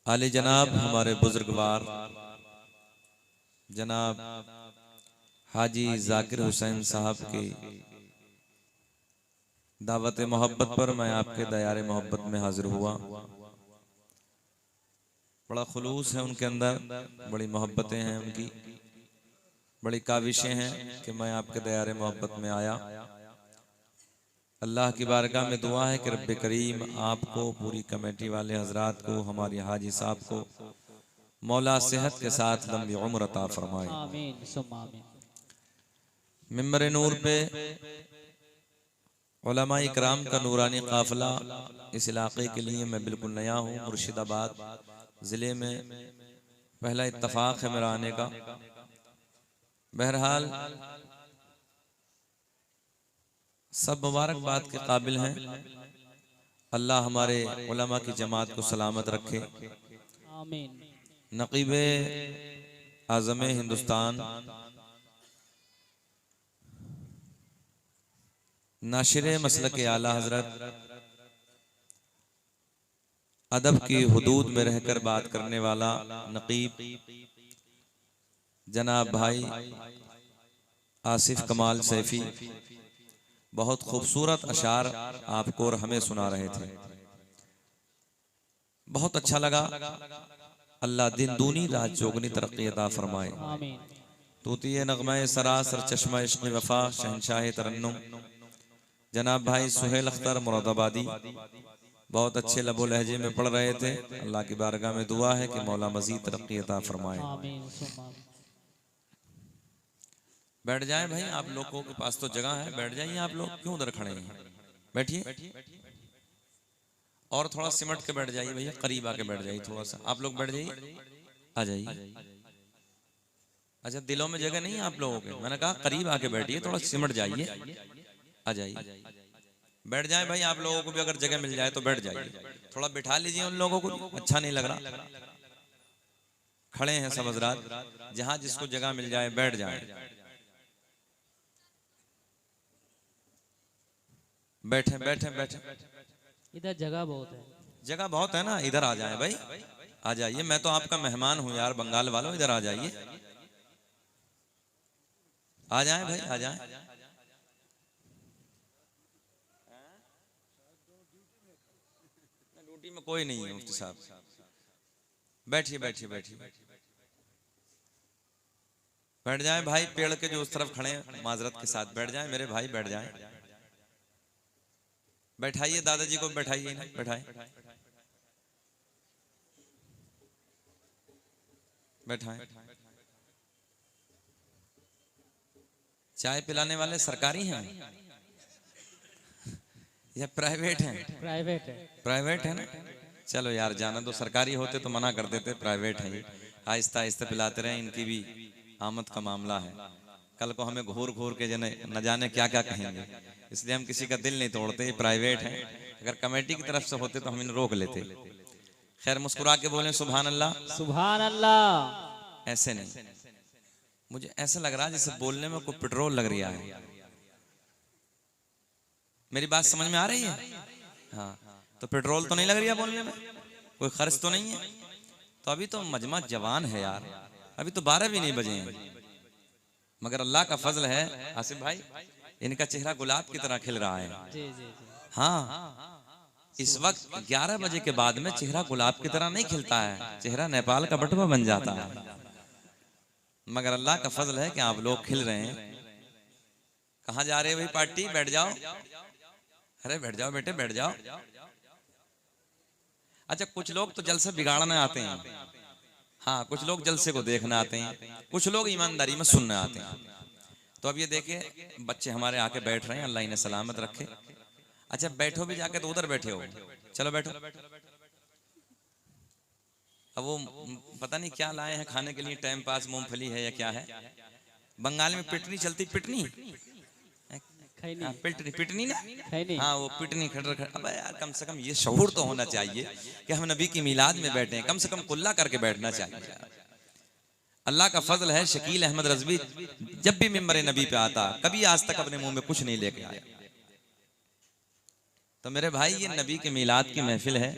आले जनाब हमारे बुजुर्गवार जनाब हाजी जाकिर हुसैन साहब की दावत मोहब्बत पर मैं आपके दयारे मोहब्बत में हाजिर हुआ। बड़ा खुलूस है उनके अंदर, बड़ी मोहब्बतें हैं उनकी, बड़ी काविशें हैं कि मैं आपके दयारे मोहब्बत में आया। अल्लाह की बारगाह में दुआ है कि रब्बे करीम आपको, पूरी कमेटी वाले हजरात को, हमारे हाजी साहब को मौला सेहत के साथ लंबी उम्र अता फरमाए। आमीन सुम्मा आमीन। मिंबर नूर पे उलमा इकराम का नूरानी काफिला, इस इलाके के लिए मैं बिल्कुल नया हूँ। मुर्शिदाबाद ज़िले में पहला इत्तफाक है मेरा आने का। बहरहाल सब मुबारकबाद के काबिल हैं। अल्लाह हमारे उलमा की जमात को सलामत रखे। आमीन। नकीबे आज़म हिंदुस्तान, नाशिरे मसलक आला हजरत, अदब की हुदूद में रहकर बात करने वाला नकीब जनाब भाई आसिफ कमाल सैफी बहुत खूबसूरत अशार आपको और हमें सुना रहे थे। बहुत अच्छा लगा। अल्लाह दिन दूनी रात चौगनी तरक्की अता फरमाए। आमीन। तूतिए नगमा सरासर चश्मा इश्क़ वफा शहनशाह तरन्नुम जनाब भाई सुहेल अख्तर मुरादाबादी बहुत अच्छे लबो लहजे में पढ़ रहे थे। अल्लाह की बारगाह में दुआ है कि मौला मजीद तरक्की अता फरमाए। आमीन सुम्मा आमीन। बैठ जाएं भाई, आप लोगों के पास तो जगह है, बैठ जाइए। आप लोग क्यों उधर खड़े हैं? बैठिए और थोड़ा सिमट के बैठ जाइए भैया, करीब आके बैठ जाइए थोड़ा सा। आप लोग बैठ जाइए, आ जाइए। अच्छा, दिलों में जगह नहीं है आप लोगों के? मैंने कहा करीब आके बैठिए, थोड़ा सिमट जाइए, आ जाइए। बैठ जाएं भाई, आप लोगों को भी अगर जगह मिल जाए तो बैठ जाइए। थोड़ा बिठा लीजिए उन लोगों को, अच्छा नहीं लग रहा। खड़े हैं सब हजरात, जहां जिसको जगह मिल जाए बैठ जाए। बैठे बैठे बैठे, इधर जगह बहुत है। जगह बहुत है ना, इधर आ जाए भाई, आ जाइए। मैं तो आपका मेहमान हूं यार, बंगाल वालों, इधर आ जाइए, आ जाए भाई, आ जाए। ड्यूटी में कोई नहीं है मुफ्ती साहब। बैठिए बैठिए बैठिए, बैठ जाए भाई। पेड़ के जो उस तरफ खड़े हैं माजरत के साथ बैठ जाए मेरे भाई, बैठ जाए। बैठाइए दादाजी को, बैठाइए ना, बैठाए बैठाए। चाय पिलाने वाले सरकारी हैं या प्राइवेट हैं? प्राइवेट है। प्राइवेट है ना। चलो यार, जाना तो सरकारी होते तो मना कर देते, प्राइवेट है ये। आहिस्ता आहिस्ता पिलाते रहे, इनकी भी आमद का मामला है। कल को हमें घूर घूर के जने न जाने क्या क्या कहेंगे, इसलिए हम किसी का दिल नहीं तोड़ते। ये प्राइवेट है, अगर कमेटी की तरफ से होते तो हम इन रोक लेते। खैर, मुस्कुरा के बोले सुभान अल्लाह। सुभान अल्लाह। ऐसे नहीं, मुझे ऐसा लग रहा है जैसे बोलने में कोई पेट्रोल लग रहा है। मेरी बात समझ में आ रही है? हाँ, तो पेट्रोल तो नहीं लग रही है बोलने में, कोई खर्च तो नहीं है। तो अभी तो मजमा जवान है यार, अभी तो 12 भी नहीं बजे हैं। मगर अल्लाह का फजल है आसिफ भाई, इनका चेहरा गुलाब की तरह खिल रहा है। जी जी जी। हाँ, इस वक्त 11 बजे के बाद में चेहरा गुलाब की तरह नहीं खिलता है, चेहरा नेपाल का बटुआ बन जाता है। मगर अल्लाह का फजल है कि आप लोग खिल रहे हैं। कहाँ जा रहे हैं भाई? पार्टी, बैठ जाओ। अरे बैठ जाओ बेटे, बैठ जाओ। अच्छा, कुछ लोग तो जलसे बिगाड़ने आते हैं। हाँ, कुछ लोग जलसे को देखना आते हैं, कुछ लोग ईमानदारी में सुनने आते हैं। तो अब ये देखिए, बच्चे हमारे आके बैठ रहे हैं, अल्लाह इन्हें सलामत रखे। अच्छा, बैठो भी जाके तो उधर बैठे हो, चलो बैठो। अब वो पता नहीं क्या लाए हैं खाने के लिए, टाइम पास मूंगफली है या क्या है। बंगाल में पिटनी चलती, पिटनी खैनी। पिटनी पिटनी ना। खैनी। हाँ, वो पिटनी खटर खटर। अब यार, कम से कम ये शऊर तो होना चाहिए कि हम नबी की मिलाद में बैठे हैं, कम से कम कुल्ला करके बैठना चाहिए। अल्लाह का फजल है, शकील अहमद रजवी जब भी मिंबर नबी पे आता, कभी आज तक अपने मुंह में कुछ नहीं लेके आया। तो मेरे भाई, ये नबी के मिलाद की महफिल है,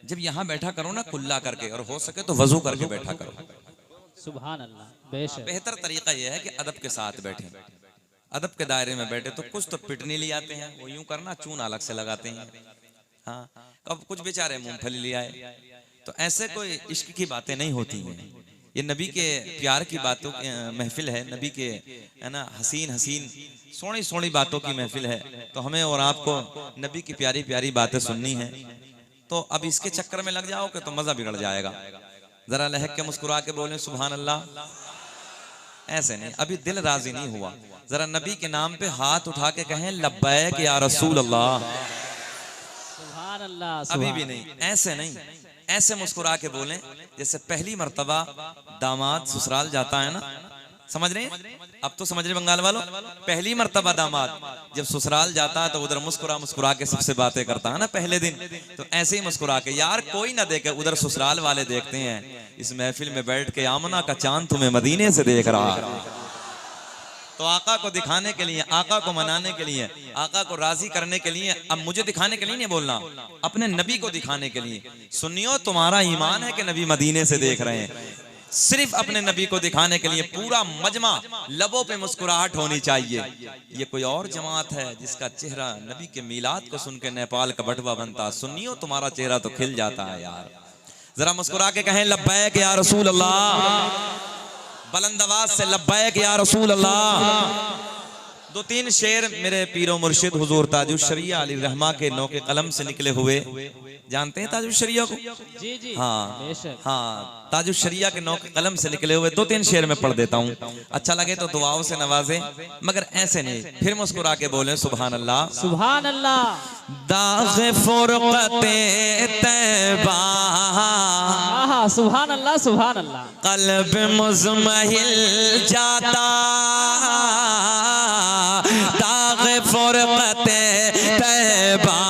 जब यहाँ बैठा करो ना कुल्ला करके, और हो सके तो वजू करके बैठा करो। सुभान अल्लाह, बेशक। बेहतर तरीका यह है कि अदब के साथ बैठे, अदब के दायरे में बैठे। तो कुछ तो पिटने ले आते हैं, वो यूं करना चून अलग से लगाते हैं। हाँ, अब कुछ बेचारे मूंगफली ले आए, तो ऐसे कोई इश्क की बातें नहीं होती हैं। ये नबी के प्यार की बातों महफिल है, नबी के है ना हसीन हसीन सोनी सोनी बातों की महफिल है। तो हमें और आपको नबी की प्यारी प्यारी बातें सुननी है। तो अब इसके चक्कर में लग जाओगे तो मजा बिगड़ जाएगा। जरा लहक के मुस्कुरा के बोले सुभान अल्लाह। ऐसे नहीं, अभी दिल राजी नहीं हुआ। जरा नबी के नाम पे हाथ उठा के कहें लब्बैक या रसूल अल्लाह। सुभान अल्लाह। अभी भी नहीं, ऐसे नहीं, ऐसे मुस्कुरा के बोलें जैसे पहली मर्तबा दामाद ससुराल जाता है ना। समझ रहे हैं? अब तो समझ रहे बंगाल वालों, पहली मर्तबा दामाद जब ससुराल जाता है तो उधर मुस्कुरा मुस्कुरा के सबसे बातें करता है ना पहले दिन। तो ऐसे ही मुस्कुरा के, यार कोई ना देखे, उधर ससुराल वाले देखते हैं इस महफिल में बैठ के आमना का चांद तुम्हें मदीने से देख रहा है। तो आका को दिखाने के लिए, आका को मनाने के लिए, आका को राजी करने के लिए, अब मुझे दिखाने के लिए नहीं बोलना, अपने नबी को दिखाने के लिए। सुनियो, तुम्हारा ईमान है कि नबी मदीने से देख रहे हैं। सिर्फ अपने नबी को दिखाने के लिए पूरा मजमा, लबों पे मुस्कुराहट होनी चाहिए। ये कोई और जमात है जिसका चेहरा नबी के मीलाद को सुन के नेपाल का बटवा बनता। सुनियो, तुम्हारा चेहरा तो खिल जाता है यार। जरा मुस्कुरा के कहें लब्बैक या रसूल अल्लाह। बुलंद आवाज से लब्बैक या रसूल अल्लाह। दो तीन शेर मेरे पीरो मुर्शिद हुजूर ताजुश शरिया अली रहमा के नौ के कलम से निकले हुए। जानते हैं ताजुश शरिया को? जी जी, हाँ हाँ, ताजुश शरिया के नौ के कलम से निकले हुए दो तीन शेर में पढ़ देता हूँ। अच्छा लगे तो दुआओं से नवाजे, मगर ऐसे नहीं। फिर मुस्कुरा के बोले सुभान अल्लाह। सुभान अल्लाह। दाग़ फ़ुरक़ते तैबा, सुभान अल्लाह, सुभान अल्लाह। क़ल्ब मुज़महिल जाता, दाग़ फ़ुरक़ते तैबा,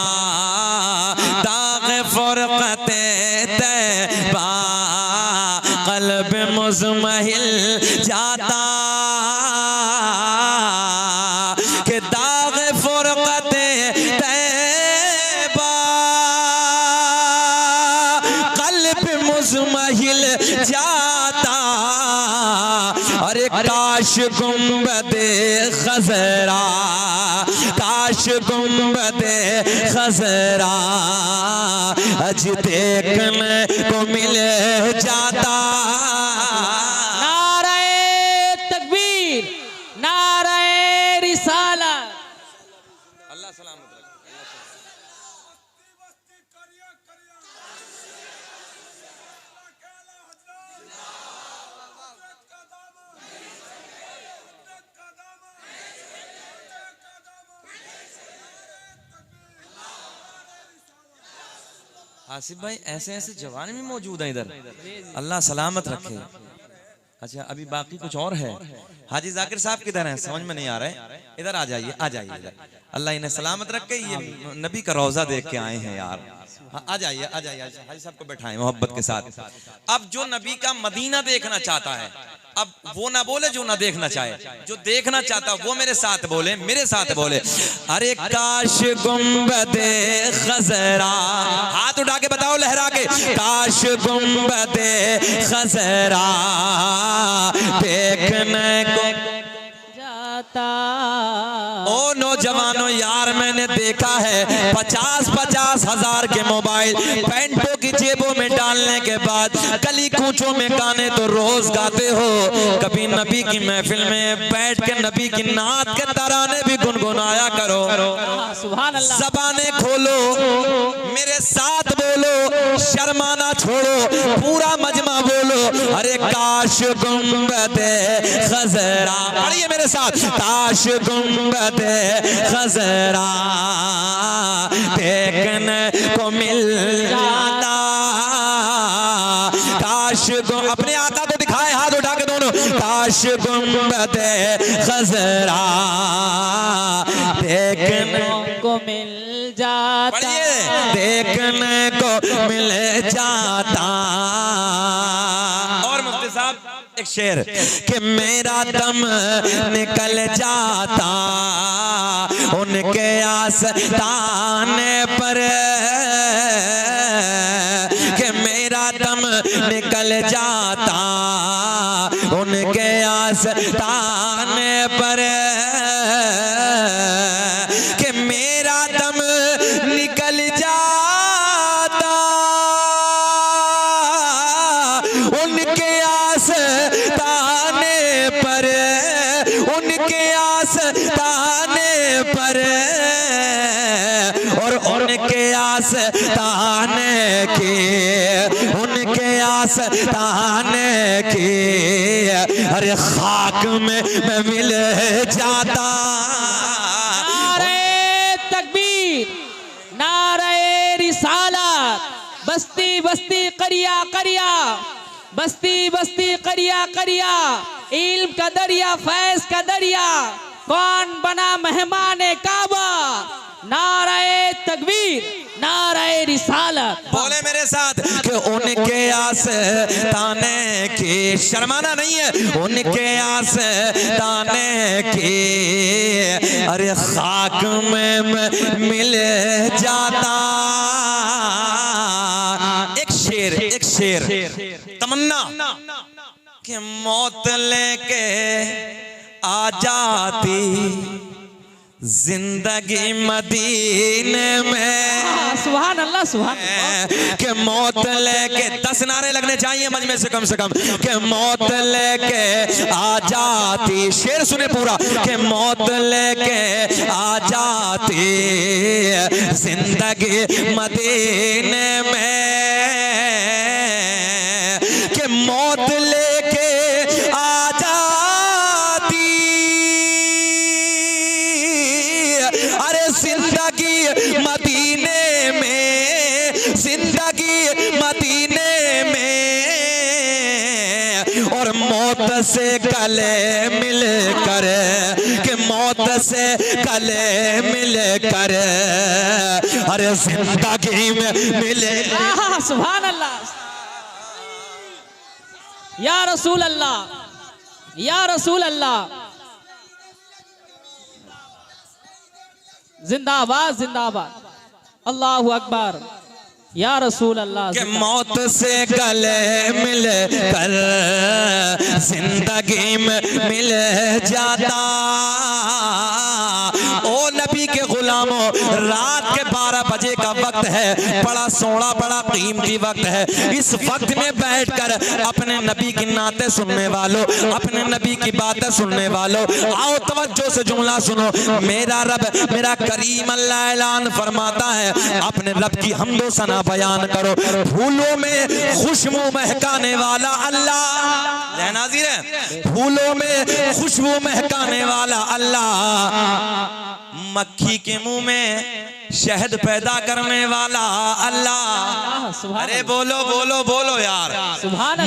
दाग़ फ़ुरक़ते तैबा, क़ल्ब मुज़महिल जाता, कि दाग़ फ़ुरक़ते तैबा, क़ल्ब मुज़महिल जाता। अरे काश गुंबदे खज़रा, काश गुंबदे खज़रा अज देखने को मिल जाता। नारे तकबीर, नारे रिसालत। अल्लाह सलामत रखे। आसिफ भाई, ऐसे ऐसे जवान भी मौजूद हैं इधर, अल्लाह सलामत रखे। अच्छा, अभी बाकी कुछ और है। हाजी जाकिर साहब किधर हैं? समझ में नहीं आ रहा है। इधर आ जाइए, आ जाइए इधर। अल्लाह इन्हें सलामत रखे। ये नबी का रोजा देख के आए हैं यार। हाँ, आ जाइए, आ जाइए, हाजी साहब को बैठाएं मोहब्बत के साथ। अब जो नबी का मदीना देखना चाहता है, अब वो ना बोले जो ना देखना चाहे, जो देखना चाहता वो मेरे साथ बोले, मेरे साथ बोले। अरे काश गुंबदे खज़रा, हाथ उठा के बताओ लहरा के, काश गुंबदे खज़रा देखने को जाता। ओ नौजवानों, यार मैंने देखा है 50-50 हजार के मोबाइल पैंटों की जेबों में डालने के बाद गली कूचों में गाने तो रोज गाते हो, कभी नबी की महफिल में बैठ के नबी की नात के तराने भी गुनगुनाया करो। सुभान अल्लाह। ज़बानें खोलो, मेरे साथ बोलो, शर्माना छोड़ो, पूरा मजमा बोलो। अरे काश गुंबदे खज़रा, पढ़िए मेरे साथ, काश गुंबदे खज़रा देखने को मिल जाता। काश अपने आका को दिखाए, हाथ उठा के दोनों, काश गुंबदे खज़रा देखने को मिल जाता, देखने को मिल जाता। और मुफ्ती साहब एक शेर, कि मेरा दम निकल जाता उनके आस्ताने पर, दम निकल जाता उनके आस्ताने पर, कि मेरा दम निकल जाता उनके आस्ताने पर, उनके आस्ताने पर, और उनके आस्ताने की, उनके आस्ताने की अरे खाक में मैं मिल जाता। नारे तकबीर, नारे रिसालत, बस्ती बस्ती करिया करिया, बस्ती बस्ती करिया करिया, इल्म का दरिया फैज का दरिया, कौन बना मेहमाने काबा। नारे तकबीर, नारे रिसालत। बोले मेरे साथ कि उनके आस्ताने की, शर्माना नहीं है, उनके आस्ताने की अरे खाक में मैं मिल जाता। एक शेर तमन्ना कि मौत लेके आ जाती जिंदगी मदीने में, सुभान अल्लाह सुभान अल्लाह। के मौत लेके 10 नारे लगने चाहिए मजमे से कम, के मौत लेके आ जाती, शेर सुने पूरा, के मौत लेके आ जाती जिंदगी मदीने में, के मौत लेके आ जाती अरे जिंदगी मदीने में, जिंदगी मदीने में, और मौत से गले मिलकर, कि मौत से गले मिलकर अरे जिंदगी में मिले। सुभान अल्लाह, या रसूल अल्लाह, या रसूल अल्लाह, जिंदाबाद जिंदाबाद, अल्लाहु अकबर, या रसूल अल्लाह। कि मौत से गले मिल कर जिंदगी में मिल जाता। ओ नबी के गुलामों, रात के 12 बजे का वक्त है, बड़ा सोना बड़ा कीमती वक्त है। इस वक्त में बैठकर अपने नबी की नाते सुनने वालों, अपने नबी की बातें सुनने वालों, आओ तवज्जो से जुमला सुनो। मेरा रब, मेरा करीम अल्लाह ऐलान फरमाता है, अपने रब की हम्दो सना बयान करो। फूलों में खुशबू महकाने वाला अल्लाह, नाज़िर है, फूलों में खुशबू महकाने वाला अल्लाह, मक्खी के मुंह में शहद पैदा करने वाला अल्लाह। अरे बोलो बोलो बोलो यार,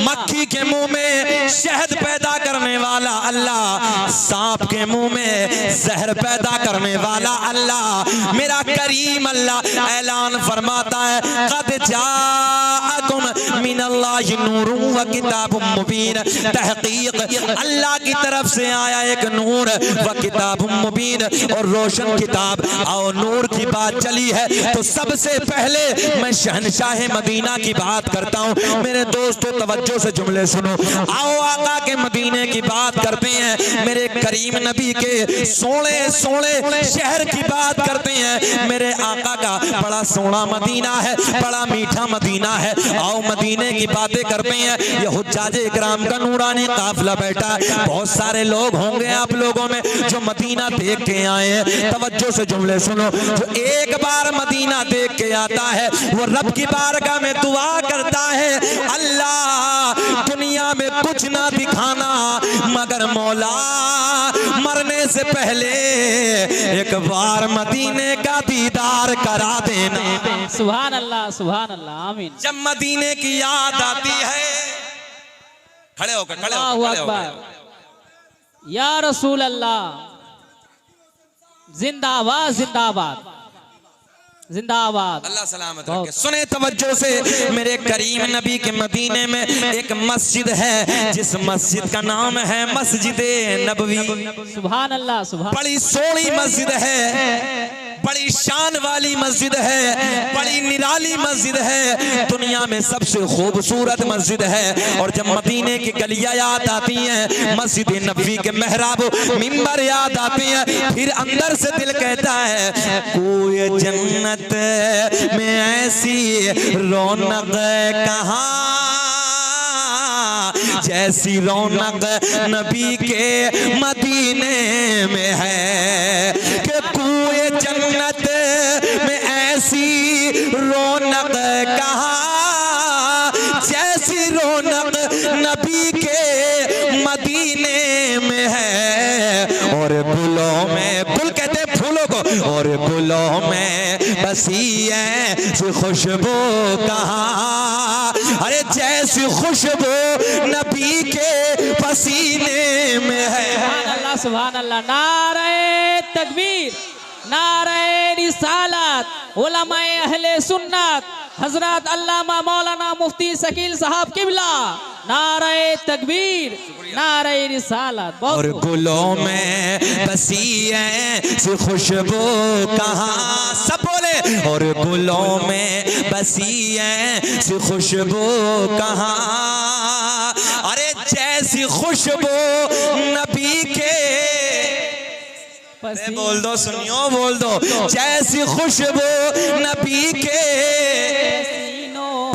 मक्खी के मुंह में शहद पैदा करने वाला अल्लाह, सांप के मुंह में जहर पैदा करने वाला अल्लाह, मेरा करीम अल्लाह ऐलान फरमाता है, क़द जाअकुम मिनल्लाहि नूरुन व किताबुम मुबीन। तहकीक अल्लाह की तरफ से आया एक नूर व किताबुम मुबीन, और रोशन किताब और नूर की बात चली है तो सबसे पहले मैं शहनशाह मदीना की बात करता हूँ। मेरे दोस्तों तवज्जो से जुमले सुनो, आओ आका के मदीने की बात करते हैं, मेरे करीम नबी के सोने सोने शहर की बात करते हैं। मेरे आका का बड़ा सोना मदीना है, बड़ा मीठा मदीना है। आओ मदीने की बातें करते हैं। ये हुज्जाज इकराम का नूरानी काफिला बैठा है, बहुत सारे लोग होंगे आप लोगों में जो मदीना देख के आए हैं। तवज्जो से जुमले सुनो, जो एक बार मदीना देख के आता है वो रब की बारगाह में दुआ करता है, अल्लाह दुनिया में कुछ ना दिखाना मगर मौला मरने से पहले एक बार मदीने का दीदार करा देना। सुभान अल्लाह सुभान अल्लाह, आमीन। जब मदीने की याद आती है, खड़े होकर अल्लाहु अकबर, या रसूल अल्लाह, जिंदाबाद जिंदाबाद जिंदाबाद। अल्लाह सलामत रखे। सुने तवज्जो से, मेरे करीम नबी के मदीने में एक मस्जिद है जिस मस्जिद का नाम है मस्जिद नबवी। सुभान अल्लाह सुभान। बड़ी सोहनी मस्जिद है, बड़ी शान वाली मस्जिद है, बड़ी निराली मस्जिद है, दुनिया में सबसे खूबसूरत मस्जिद है। और जब मदीने की गलियां याद आती हैं, मस्जिद नबवी के मेहराब मिंबर याद आते हैं, फिर अंदर से दिल कहता है कोई जन्नत में ऐसी रौनक कहाँ जैसी रौनक नबी के मदीने में है, कि कोई जन्नत में ऐसी रौनक कहाँ जैसी रौनक नबी के मदीने में है। और गुलों में, गुल कहते हैं फूलों को, और गुलों में बसी ऐसी खुशबू कहाँ, अरे जैसी खुशबू नबी के पसीने में है। सुभान अल्लाह, सुभान अल्लाह। नारे तकबीर, नारे रिसालत, उलमाए अहले सुन्नत, हजरत अल्लामा मौलाना मुफ्ती शकील साहब किबला, नारे तकबीर, नारे रिसालत। और गुलों में बसी ऐसी खुशबू कहाँ, सब बोले, और गुलों में बसी ऐसी खुशबू कहाँ, अरे जैसी खुशबू नबी के, बोल दो सुनियो, बोल दो, जैसी खुशबू नबी के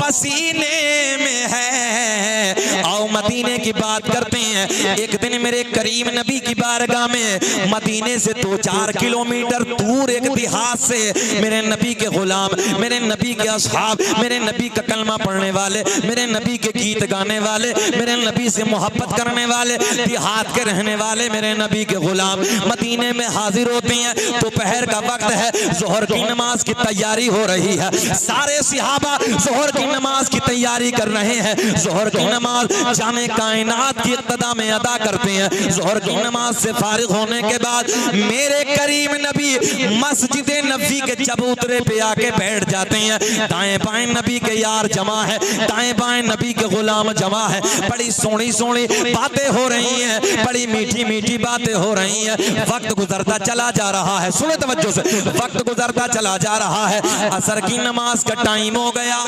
पसीने में है। आओ मदीने की बात करते हैं। एक दिन मेरे करीम नबी की बारगाह में मदीने से 2-4 किलोमीटर दूर एक देहात से मेरे नबी के गुलाम, मेरे नबी के असहाब, मेरे नबी का कलमा पढ़ने वाले, मेरे नबी के गीत गाने वाले, मेरे नबी से मोहब्बत करने वाले, देहात के रहने वाले मेरे नबी के गुलाम मदीने में हाजिर होते हैं। दोपहर का वक्त है, जोहर की नमाज की तैयारी हो रही है, सारे सहाबा जोहर की नमाज की तैयारी कर रहे हैं। जोहर की नमाज जाने कायनात की इक्तदा में अदा करते हैं। जोहर की नमाज से फारिग होने के बाद मेरे करीम नबी मस्जिद नबी के चबूतरे पे आके बैठ जाते हैं। दाएं बाएं नबी के यार जमा है, दाएं बाएं नबी के गुलाम जमा है। बड़ी सोनी सोनी बातें हो रही हैं, बड़ी मीठी मीठी बातें हो रही हैं। वक्त गुजरता चला जा रहा है, सुने तवज्जो से, वक्त गुजरता चला जा रहा है। असर की नमाज का टाइम हो गया।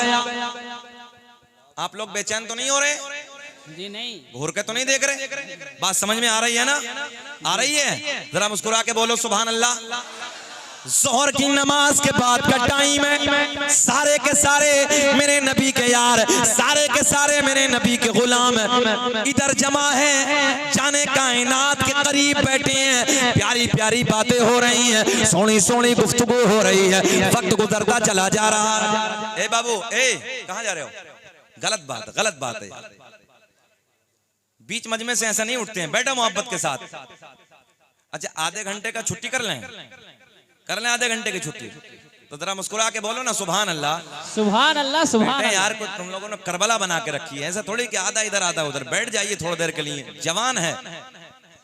आप लोग बेचैन तो नहीं हो रहे? जी नहीं। घूर के तो नहीं देख रहे? बात समझ में आ रही है ना? आ रही है? जरा मुस्कुरा के बोलो सुभान अल्लाह। जोहर की नमाज के बाद का टाइम है, सारे के सारे मेरे नबी के यार, सारे के सारे मेरे नबी के गुलाम इधर जमा है, जाने कायनात के करीब बैठे हैं। प्यारी प्यारी बातें हो रही हैं, सोनी सोनी गुफ्तगू हो रही है। वक्त गुजरता चला जा रहा है। ए बाबू, ए कहाँ जा रहे हो? गलत बात, गलत बात है। बीच मजमे से ऐसा नहीं उठते हैं, बैठो मोहब्बत के साथ। अच्छा आधे घंटे का छुट्टी कर लें आधे घंटे की छुट्टी, तो जरा मुस्कुरा के बोलो ना सुभान अल्लाह। सुभान अल्लाह, सुभान अल्लाह। यार को तुम लोगों ने करबला बना के रखी है, ऐसा थोड़ी कि आधा इधर आधा उधर। बैठ जाइए थोड़ी देर के लिए, जवान है,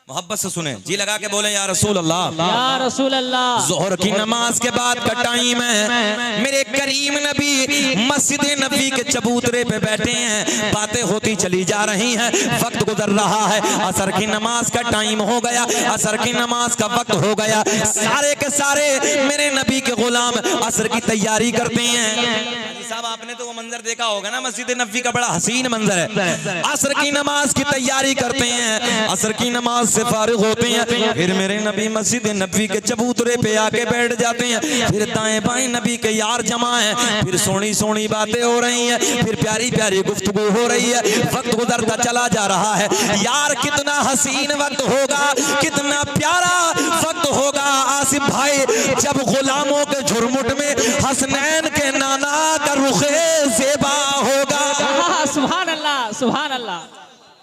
मोहब्बत से सुने, जी लगा के बोले या रसूल अल्लाह, या रसूल अल्लाह। जोहर की नमाज के बाद का टाइम है, मेरे करीम नबी मस्जिद नबी के चबूतरे पे बैठे हैं। बातें होती चली जा रही हैं, वक्त गुजर रहा है। असर की नमाज का टाइम हो गया, असर की नमाज का वक्त हो गया। सारे के सारे मेरे नबी के गुलाम असर की तैयारी करते हैं। साहब आपने तो वो मंजर देखा होगा ना, मस्जिद नबी का बड़ा हसीन मंजर है। असर की नमाज की तैयारी करते हैं, असर की नमाज से फारिग होते हैं। फिर मेरे नबी मस्जिद नबी के चबूतरे पे आके बैठ जाते हैं। फिर दाएं बाएं नबी के यार जमा है, फिर सोनी सोनी बातें हो रही हैं, फिर प्यारी प्यारी गुफ्तगू हो रही है। वक्त गुजरता चला जा रहा है। यार कितना हसीन वक्त होगा, कितना प्यारा वक्त होगा आसिफ भाई, जब गुलामों के झुरमुट में हसनैन के नाना का रुखे ज़ेबा होगा। सुभान अल्लाह, सुभान अल्लाह।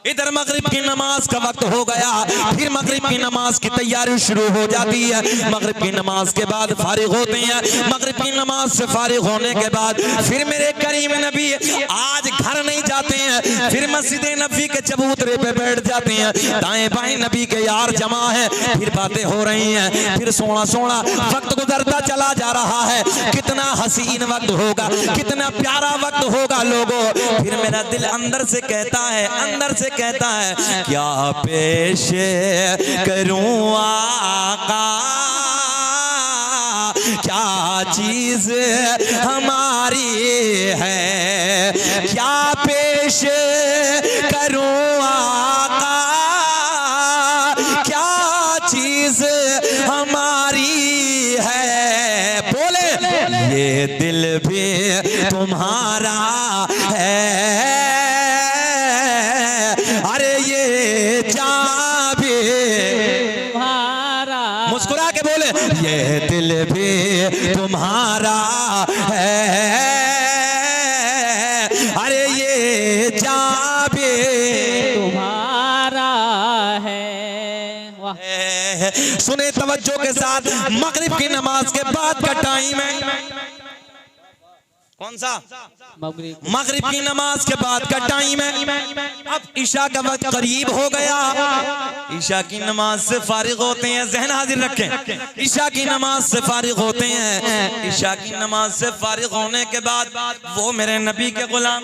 इधर मगरिब की नमाज का वक्त हो गया, फिर मगरिब की नमाज की तैयारी शुरू हो जाती है। मगरिब की नमाज के बाद फारिग होते हैं। मगरिब की नमाज से फारिग होने के बाद फिर मेरे करीम नबी आज घर नहीं जाते हैं, फिर मस्जिद नबी के चबूतरे पे बैठ जाते हैं। दाएं बाएं नबी के यार जमा है, फिर बातें हो रही हैं, फिर सोना सोना वक्त गुजरता चला जा रहा है। कितना हसीन वक्त होगा, कितना प्यारा वक्त होगा लोगों। फिर मेरा दिल अंदर से कहता है, अंदर से कहता है क्या पेश करूं आका, क्या क्या चीज हमारी है, क्या पेश करूं आका, क्या चीज हमारी है। बोले ये दिल भी तुम्हारा है, अरे ये जान भी तुम्हारा। मुस्कुरा के बोले ये दिल भी तुम्हारा है, अरे ये जान भी तुम्हारा है। वाह। सुने तवज्जो के साथ, मगरिब की नमाज के बाद का टाइम है। कौन सा? मगरिब की नमाज के बाद का टाइम है। अब ईशा का वक्त करीब हो गया। ईशा की नमाज से फारिग होते हैं, ज़हन हाजिर रखें। ईशा की नमाज से फारिग होते हैं। ईशा की नमाज से फारिग होने के बाद वो मेरे नबी के गुलाम,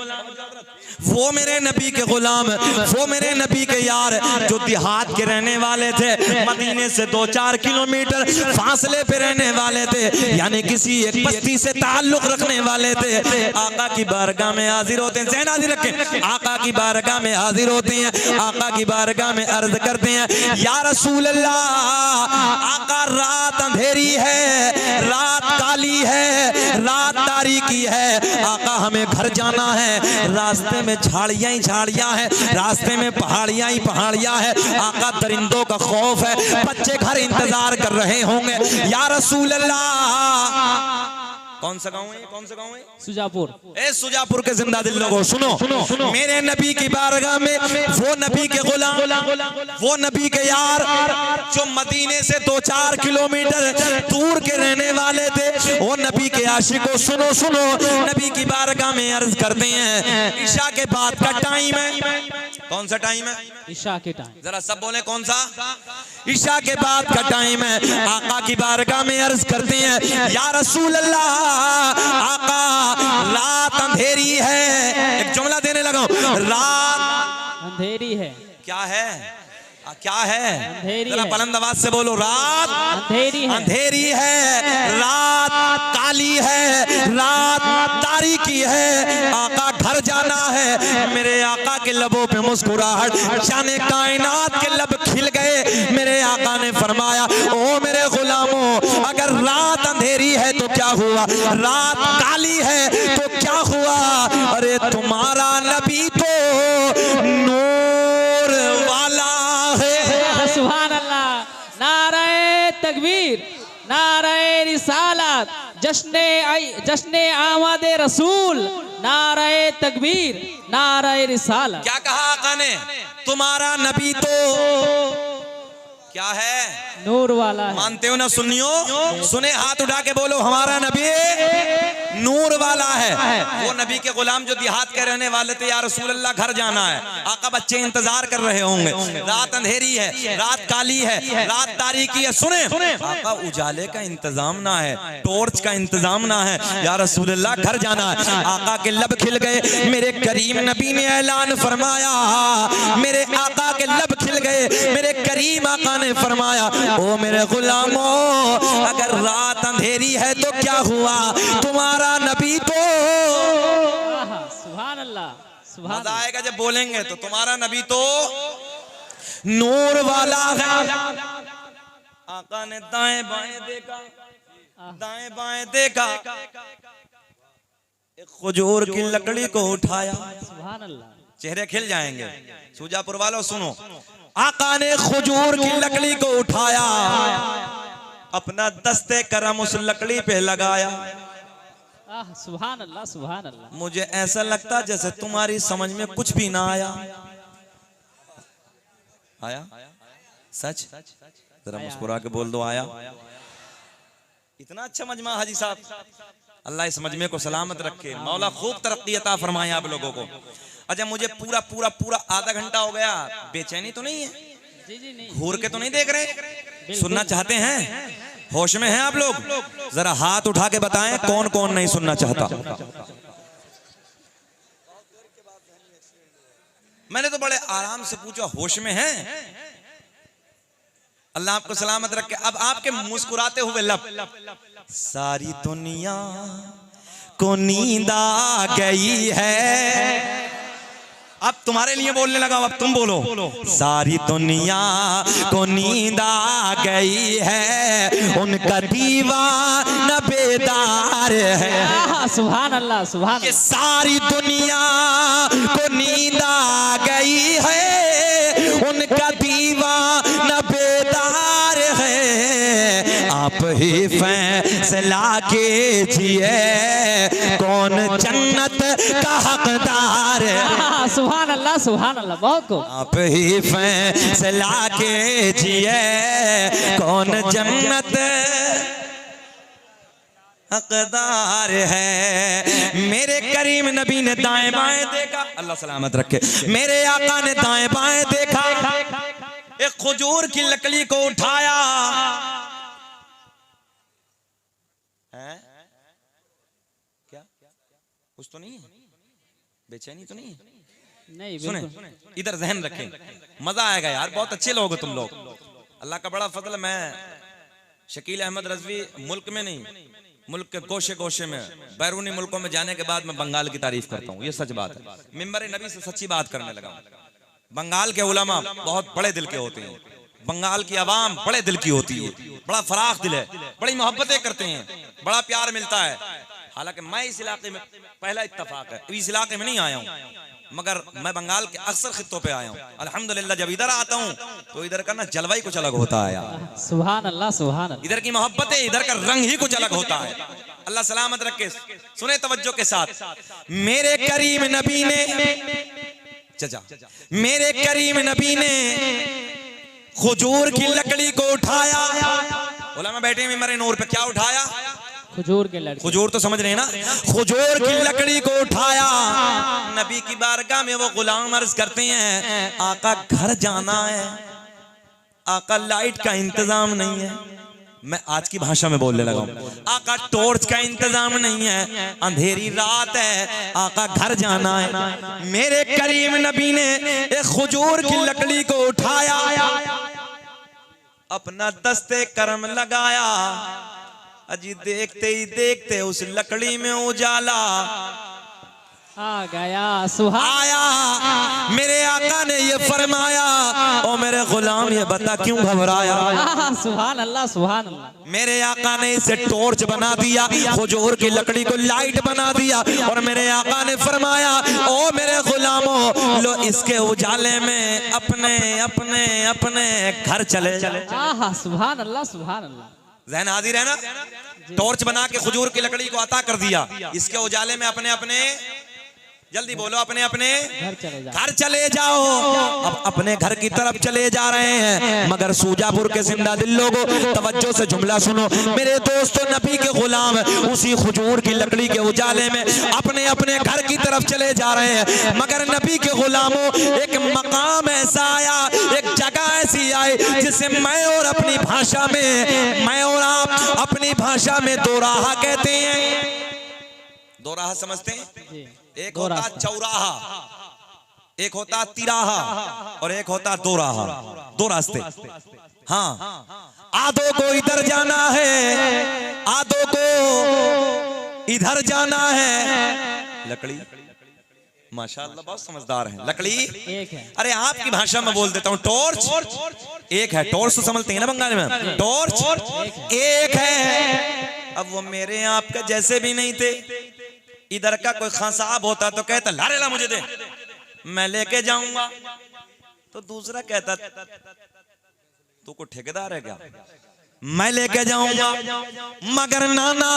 वो मेरे नबी के गुलाम, वो मेरे नबी के यार जो देहात के रहने वाले थे, मदीने से 2-4 किलोमीटर फासले पे रहने वाले थे, यानी किसी एक बस्ती से ताल्लुक रखने वाले थे, आका की बारगाह में हाजिर होते हैं। ज़हन हाजिर रखें, आका की बारगाह में हाजिर होते हैं। आका की बारगाह में अर्ज करते हैं, या रसूल अल्लाह, आका रात अंधेरी है, रात काली है, रात तारीकी है, आका हमें घर जाना है, रास्ते में झाड़ियां ही झाड़ियां हैं, रास्ते में पहाड़ियां ही पहाड़ियां हैं, आका दरिंदों का खौफ है, बच्चे घर इंतजार कर रहे होंगे। या रसूल अल्लाह, कौन सा गाँव है? कौन सा गाँव है? सुजापुर। ए सुजापुर के जिंदा दिल लोगों सुनो, मेरे नबी की बारगाह में वो नबी के गुलाम, वो नबी के यार जो मदीने से 2-4 किलोमीटर दूर के रहने वाले थे, वो नबी के आशिकों सुनो, नबी की बारगाह में अर्ज करते हैं, ईशा के बाद का टाइम है। कौन सा टाइम है? ईशा के टाइम। जरा सब बोले कौन सा? ईशा के बाद का टाइम है। आका की बारगाह में अर्ज करते हैं, या रसूल अल्लाह, आका रात अंधेरी है। एक जुमला देने लगा, रात अंधेरी है। क्या है? क्या है? जरा बुलंद आवाज से बोलो, रात अंधेरी है, अंधेरी है, रात काली है, रात तारीकी है, आका घर जाना है। मेरे आका के लबों पे मुस्कुराहट, जाने कायनात के लब खिल गए। मेरे आका ने फरमाया, ओ मेरे गुलामों, अगर रात अंधेरी है तो क्या हुआ, रात काली है तो क्या हुआ, अरे तुम्हारा नबी तो नूर वाला है। सुभान अल्लाह। नारे तकबीर, नारे रिसालत, जश्ने आमद रसूल, नारे तकबीर, नारे रिसालत। क्या कहा आका ने? तुम्हारा नबी तो क्या है? नूर वाला है। मानते हो ना सुन्नियों? सुने, हाथ उठा के बोलो, हमारा नबी नूर वाला है। वो नबी के गुलाम जो देहात के रहने वाले थे, या रसूल अल्लाह घर जाना है, आका बच्चे इंतजार कर रहे होंगे, रात अंधेरी है, रात काली है, रात तारीकी है। सुने, आका उजाले का इंतजाम ना है, टॉर्च का इंतजाम ना है, या रसूल अल्लाह घर जाना है। आका के लब खिल गए। मेरे करीम नबी ने ऐलान फरमाया, मेरे आका के लब खिल गए। मेरे करीम आका ने फरमाया, ओ मेरे गुलामों, अगर रात अंधेरी है तो क्या हुआ, तुम्हारा नबी तो। सुभान अल्लाह, सुभान। मजा आएगा जब बोलेंगे तो, तुम्हारा नबी तो नूर वाला है। आका ने दाएं बाएं देखा, दाएं बाएं देखा, एक खजूर की लकड़ी को उठाया। सुभान अल्लाह। चेहरे खिल जाएंगे। सुजापुर वालों सुनो, आका ने खजूर की लकड़ी को उठाया, अपना दस्ते करम उस लकड़ी पे लगाया। सुभान अल्लाह, सुभान अल्लाह। मुझे ऐसा लगता जैसे तुम्हारी समझ में कुछ भी ना आया। आया? सच? जरा मुस्कुरा के बोल दो, आया? इतना अच्छा मजमा हाजी साहब, अल्लाह इस मजमे को सलामत रखे, मौला खूब तरक्की अता फरमाए आप लोगों को। अच्छा, मुझे पूरा पूरा पूरा आधा घंटा हो गया, बेचैनी तो नहीं है? जी जी नहीं। घूर के तो नहीं देख रहे? सुनना चाहते हैं? होश में हैं आप लोग? जरा हाथ उठा के बताएं कौन कौन नहीं सुनना चाहता। मैंने तो बड़े आराम से पूछा, होश में हैं? अल्लाह आपको सलामत रखे। अब आपके मुस्कुराते हुए लब, सारी दुनिया को नींद आ गई है। अब तुम्हारे लिए बोलने लगा, अब तुम बोलो। सारी दुनिया को नींद आ गई है, उनका दीवाना बेदार है। सुभान अल्लाह, सुभान कि सारी दुनिया को नींद आ गई है, उनका दीवाना बेदार है। आप ही फैसला कीजिए कौन जन्नत का हकदार है। सुभान अल्लाह, सुभान अल्लाह, बहुत को। आप ही फैसला कीजिए कौन जन्नत हकदार है। मेरे करीम नबी ने दाएं बाएं देखा, अल्लाह सलामत रखे। मेरे आका ने दाएं बाएं देखा, एक खजूर की लकड़ी को उठाया है। क्या कुछ तो नहीं है, बेचैनी तो नहीं है? नहीं, सुने, इधर ज़हन रखें, मजा आएगा यार। बहुत अच्छे लोग हो तुम लोग, अल्लाह का बड़ा फजल। मैं शकील अहमद रज़वी मुल्क में नहीं, मुल्क के गोशे गोशे में, बैरूनी मुल्कों में जाने के बाद मैं बंगाल की तारीफ करता हूँ। ये सच बात है, मिंबर नबी से सच्ची बात करने लगा। बंगाल के उलमा बहुत बड़े दिल के होते हैं, बंगाल की आवाम बड़े दिल की होती है, बड़ा फराख दिल है, बड़ी मोहब्बतें करते हैं, बड़ा प्यार मिलता है। हालांकि मैं इस इलाके में पहला इत्तफाक है, इस इलाके में नहीं आया हूँ, मगर मैं बंगाल के अक्सर खित्तों पे आया हूँ। अल्हम्दुलिल्लाह जब इधर आता हूँ तो इधर का ना जलवा ही कुछ अलग होता है यार। सुभान अल्लाह, सुभान अल्लाह। इधर की मोहब्बतें, इधर का रंग ही कुछ अलग होता है। अल्लाह सलामत रखे। सुने तवज्जो के साथ, मेरे करीम नबी ने, चाचा, मेरे करीम नबी ने खजूर की लकड़ी को उठाया। उलमा बैठे मिंबर नूर पे, क्या उठाया? खजूर के लड़के। खजूर तो समझ रहे हैं ना? खजूर की लकड़ी को उठाया। नबी की बारगाह में वो गुलाम अर्ज करते हैं, आका घर जाना है, आका लाइट का इंतजाम नहीं है। मैं आज की भाषा में बोलने लगा हूं, आका टॉर्च का इंतजाम नहीं है, अंधेरी रात है, आका घर जाना है। मेरे करीम नबी ने एक खजूर की लकड़ी को उठाया, अपना दस्ते करम लगाया। अजी देखते ही देखते उस लकड़ी में उजाला आ गया। सुभान आया। मेरे आका ने ये फरमाया, ओ मेरे गुलाम ये बता क्यों घबराया? सुभान अल्लाह, सुभान अल्लाह। मेरे आका ने इसे टॉर्च बना दिया, खजूर की लकड़ी को लाइट बना दिया, और मेरे आका ने फरमाया, ओ मेरे गुलामों लो इसके उजाले में अपने अपने अपने घर चले। सुभान अल्लाह, सुभान अल्लाह। ज़हन हाजिर है ना? टॉर्च बना के खजूर की लकड़ी को अता कर दिया, इसके उजाले में अपने अपने, जल्दी बोलो, अपने अपने घर चले जाओ। अब अपने घर की तरफ चले जा रहे हैं, मगर सूजापुर के जिंदा दिल लोगों तवज्जो से जुमला सुनो। मेरे दोस्तों, नबी के गुलाम उसी खजूर की लकड़ी के उजाले में अपने अपने घर की तरफ चले जा रहे हैं, मगर नबी के गुलामों एक मकाम ऐसा आया, एक जगह ऐसी आई जिसे मैं और अपनी भाषा में, मैं और आप अपनी भाषा में दोराहा कहते हैं। दोराहा समझते हैं? एक होता चौराहा, एक होता तिराहा, और एक होता दोराहा। दो रास्ते। हाँ, आधो को इधर जाना है, आधो को इधर जाना है। लकड़ी माशाअल्लाह बहुत समझदार है। लकड़ी एक है। अरे आपकी भाषा में बोल देता हूँ, टॉर्च एक है। टॉर्च तो समझते हैं ना बंगाली में? टॉर्च एक है। अब वो मेरे आपका जैसे भी नहीं थे, इधर का कोई खां साहब होता तो कहता लारे ला मुझे दे, मैं लेके जाऊंगा। तो दूसरा कहता तू को ठेकेदार है क्या, मैं लेके जाऊंगा। मगर नाना,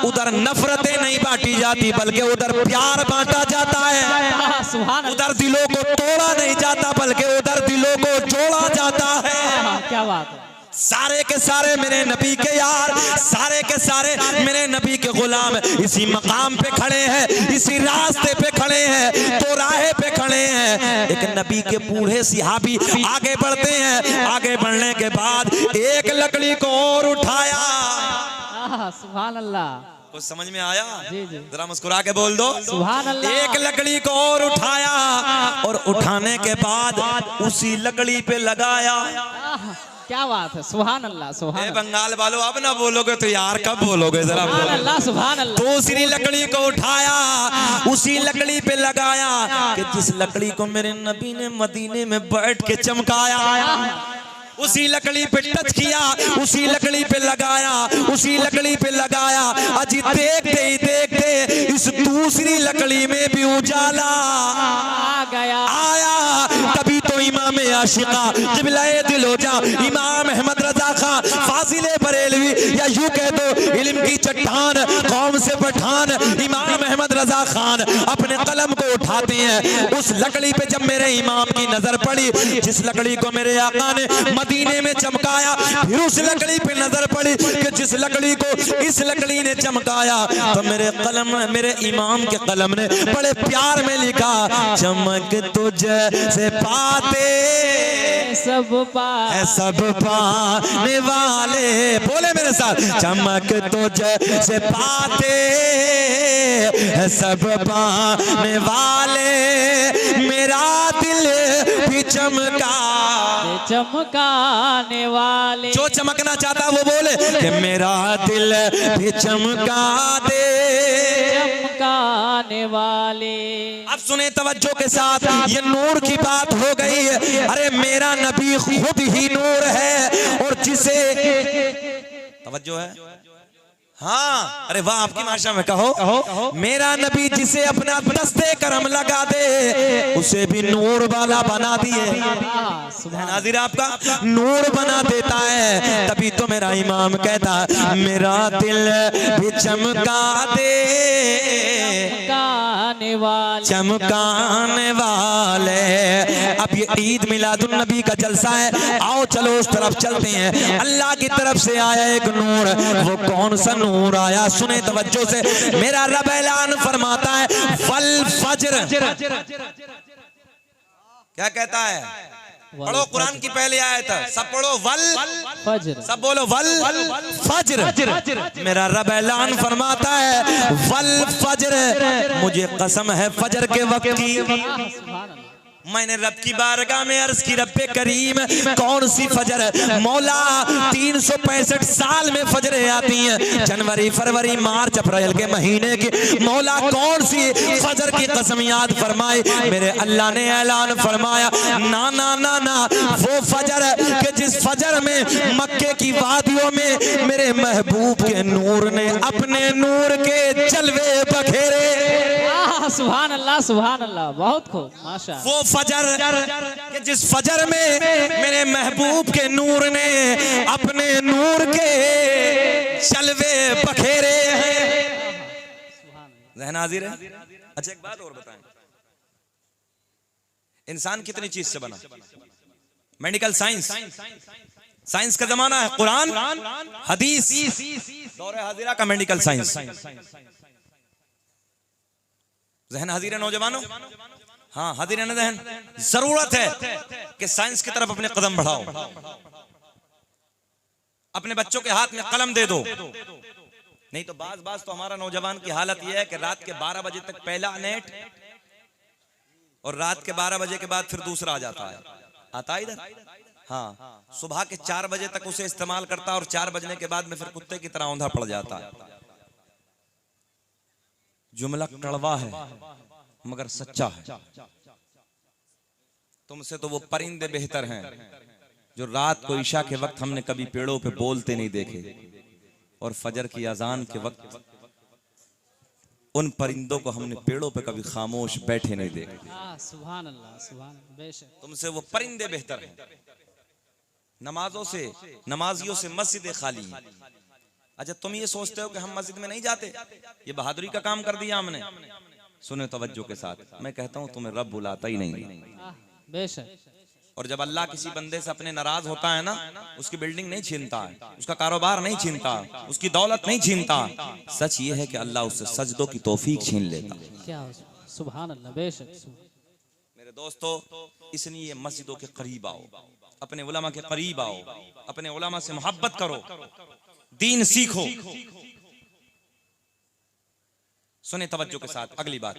उधर नफरतें नहीं बांटी जाती, बल्कि उधर प्यार बांटा जाता है। उधर दिलों को तोड़ा नहीं जाता, बल्कि उधर दिलों को जोड़ा जाता है। क्या बात है। सारे के सारे मेरे नबी के यार, सारे के सारे मेरे नबी के गुलाम इसी मकाम पे खड़े हैं, इसी रास्ते पे खड़े हैं, चौराहे पे खड़े हैं। एक नबी के बूढ़े सिहाबी आगे बढ़ते हैं, आगे बढ़ने के बाद एक लकड़ी को और उठाया। सुभान अल्लाह। कुछ समझ में आया? जी जी। जरा मुस्कुरा के बोल दो, सुभान अल्लाह। एक लकड़ी को और उठाया, और उठाने के बाद उसी लकड़ी पे लगाया। क्या बात है, सुभान अल्लाह सुभान ए अल्लाह बंगाल वालों, अब ना बोलोगे तो यार कब बोलोगे, जरा सुभान बोलो। अल्लाह सुभान अल्लाह। दूसरी लकड़ी को उठाया, उसी लकड़ी पे लगाया कि जिस लकड़ी को मेरे नबी ने मदीने में बैठ के चमकाया, उसी लकड़ी पे टच किया, उसी लकड़ी पे लगाया, उसी लकड़ी पे लगाया। अजी देखते ही देखते इस दूसरी लकड़ी में भी उजाला आ गया आया। तभी तो इमाम आशिका क़िबला-ए दिल-ओ-जा इमाम अहमद रजा खां फाजिले बरेलवी, या यूं कह दो इल्म की चट्टान कौम से पठान, इमाम अहमद रजा खान अपने कलम को उठाते हैं। उस लकड़ी पे जब मेरे इमाम की नजर पड़ी, जिस लकड़ी को मेरे आका ने मदीने में चमकाया, फिर उस लकड़ी पे नजर पड़ी कि जिस लकड़ी को इस लकड़ी ने चमकाया, तो मेरे कलम, मेरे इमाम के कलम ने बड़े प्यार में लिखा, चमक तुझसे पाते सब है सब पाने वाले। बोले मेरे साथ, चमक तुझसे पाते है सब पाने वाले, मेरा दिल भी चमका। चमकाने वाले, जो चमकना चाहता वो बोले कि मेरा दिल भी चमका दे। चमकाने वाले। अब सुने तवज्जो के साथ, ये नूर की बात हो गई है। अरे मेरा नबी खुद ही नूर है, और जिसे तवज्जो है, हाँ, अरे वाह, आपकी भाषा में कहो, मेरा नबी जिसे अपना दस्ते करम लगा दे, उसे भी नूर वाला बना दिए। नाज़िर आपका नूर बना देता है। तभी तो मेरा इमाम कहता, मेरा दिल भी चमका दे, चमकाने वाले, चमकाने वाले। अब ये ईद मिलादुन नबी का जलसा है, आओ चलो उस तरफ चलते हैं। अल्लाह की तरफ से आया एक नूर, वो कौन सा नूर आया? सुने तवज्जो से, मेरा रब ऐलान फरमाता है, वल फज्र। क्या कहता है? पढ़ो कुरान की पहली आयत, सब पढ़ो, वल फज्र, सब बोलो, वल फज्र। मेरा रब ऐलान फरमाता है, वल फज्र, मुझे कसम है फजर के वक्त की। सुभान अल्लाह। मैंने रब की बारगाह में अर्ज की, रब्बे करीम, कौन सी फजर? मौला 365 साल में फजरें आती हैं, जनवरी फरवरी मार्च अप्रैल के महीने की। मौला कौन सी फजर की कसम याद फरमाई? मेरे अल्लाह ने ऐलान फरमाया, ना ना ना ना, वो फजर के जिस फजर में मक्के की वादियों में मेरे महबूब के नूर ने अपने नूर के जलवे बखेरे। सुभान अल्लाह सुभान अल्लाह, बहुत खूब, माशाअल्लाह। वो फजर कि जिस फजर में मेरे महबूब के नूर ने अपने नूर के जलवे बखेरे हैं। ज़हन हाजिर है? अच्छा एक बात और बताएं, इंसान कितनी चीज से बना? मेडिकल साइंस, साइंस का जमाना है, कुरान हदीस, दौरे हाजिरा का मेडिकल साइंस। ज़हन हाजिर है नौजवानों? हाँ हाजिर है ना ज़हन? जरूरत है कि साइंस की तरफ अपने कदम बढ़ाओ। अपने बच्चों के हाथ में कलम दे दो। नहीं तो बाज तो हमारा नौजवान की हालत यह है कि रात के 12 बजे तक पहला नेट, और रात के 12 बजे के बाद फिर दूसरा आ जाता है। आता है इधर? हाँ, सुबह के 4 बजे तक उसे इस्तेमाल करता है, और 4 बजने के बाद में फिर कुत्ते की तरह औंधा पड़ जाता है। जुमला कड़वा है मगर सच्चा है। तुमसे तो वो परिंदे बेहतर हैं जो रात को ईशा के वक्त हमने कभी पेड़ों पे बोलते नहीं देखे, और फजर की अजान के वक्त उन परिंदों को हमने पेड़ों पे कभी खामोश बैठे नहीं देखे। सुभान अल्लाह सुभान अल्लाह, बेशक। तुमसे वो परिंदे बेहतर हैं। नमाजों से, नमाजियों से मस्जिदें खाली हैं। अच्छा तुम ये सोचते हो कि हम मस्जिद में नहीं जाते, ये बहादुरी का काम कर दिया हमने। सुने तवज्जो के साथ, मैं कहता हूँ तुम्हें रब बुलाता ही नहीं। बेशक। और जब अल्लाह किसी बंदे से अपने नाराज होता है ना, उसकी बिल्डिंग नहीं छीनता है, उसका कारोबार नहीं छीनता, उसकी दौलत नहीं छीनता। सच ये है कि अल्लाह उससे सजदों की तौफीक छीन लेता। क्या? सुभान अल्लाह, बेशक। मेरे दोस्तों, इसलिए मस्जिदों के करीब आओ, अपने उलमा के करीब आओ, अपने उलमा से मोहब्बत करो, दीन सीखो। सुने तवज्जो के साथ अगली बात।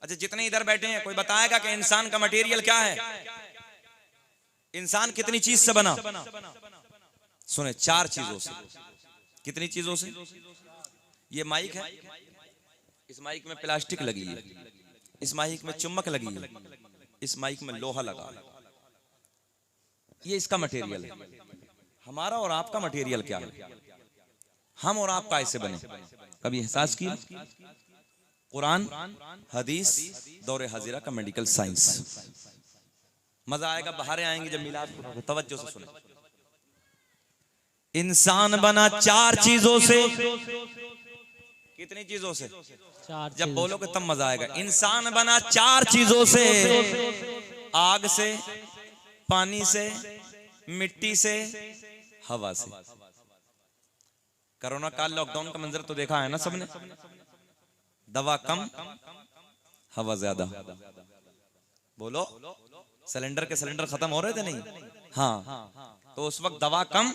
अच्छा जितने इधर बैठे हैं, कोई बताएगा कि इंसान का मटेरियल क्या है? इंसान कितनी चीज से बना? सुने, 4 चीजों से। कितनी चीजों से? ये माइक है, इस माइक में प्लास्टिक लगी है, इस माइक में चुम्बक लगी है, इस माइक में लोहा लगा है। ये इसका मटेरियल है। हमारा और आपका मटेरियल क्या है? हम और आप कैसे बने? कभी एहसास किया? कुरान, हदीस, दौरे हाजिरा का मेडिकल साइंस। मजा आएगा, बाहर आएंगे जब मिलाद। तवज्जो से सुने। इंसान बना 4 चीजों से। कितनी चीजों से? 4 जब बोलोगे तब मजा आएगा। इंसान बना 4 चीजों से, आग से, पानी से, मिट्टी से, हवा से। कोरोना काल लॉकडाउन का मंजर तो देखा है ना सबने। दवा कम, हवा ज्यादा। बोलो, सिलेंडर के सिलेंडर खत्म हो रहे थे नहीं? हाँ, तो उस वक्त दवा कम,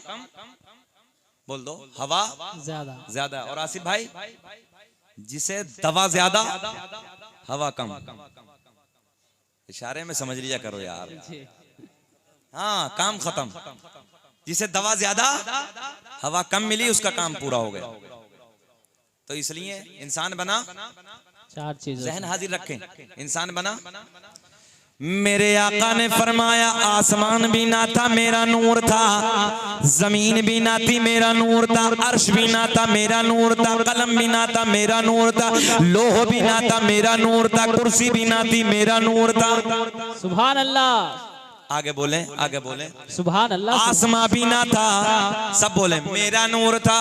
बोल दो, हवा ज्यादा ज्यादा। और आसिफ भाई, जिसे दवा ज्यादा हवा कम, इशारे में समझ लिया करो यार। हाँ, काम खत्म। जिसे दवा ज्यादा हवा कम मिली, उसका काम पूरा हो गया। तो इसलिए इंसान बना 4 चीजों। जहन हाजिर रखें, इंसान बना। मेरे आका ने फरमाया, आसमान भी ना था, मेरा नूर था। जमीन भी ना थी, मेरा नूर था। अर्श भी ना था, मेरा नूर था। कलम भी ना था, मेरा नूर था। लोह भी ना था, मेरा नूर था। कुर्सी भी ना थी, मेरा नूर था। सुभान अल्लाह, आगे बोले, आगे बोले। सुभान अल्लाह। आसमां भी ना था, सब बोले मेरा नूर था।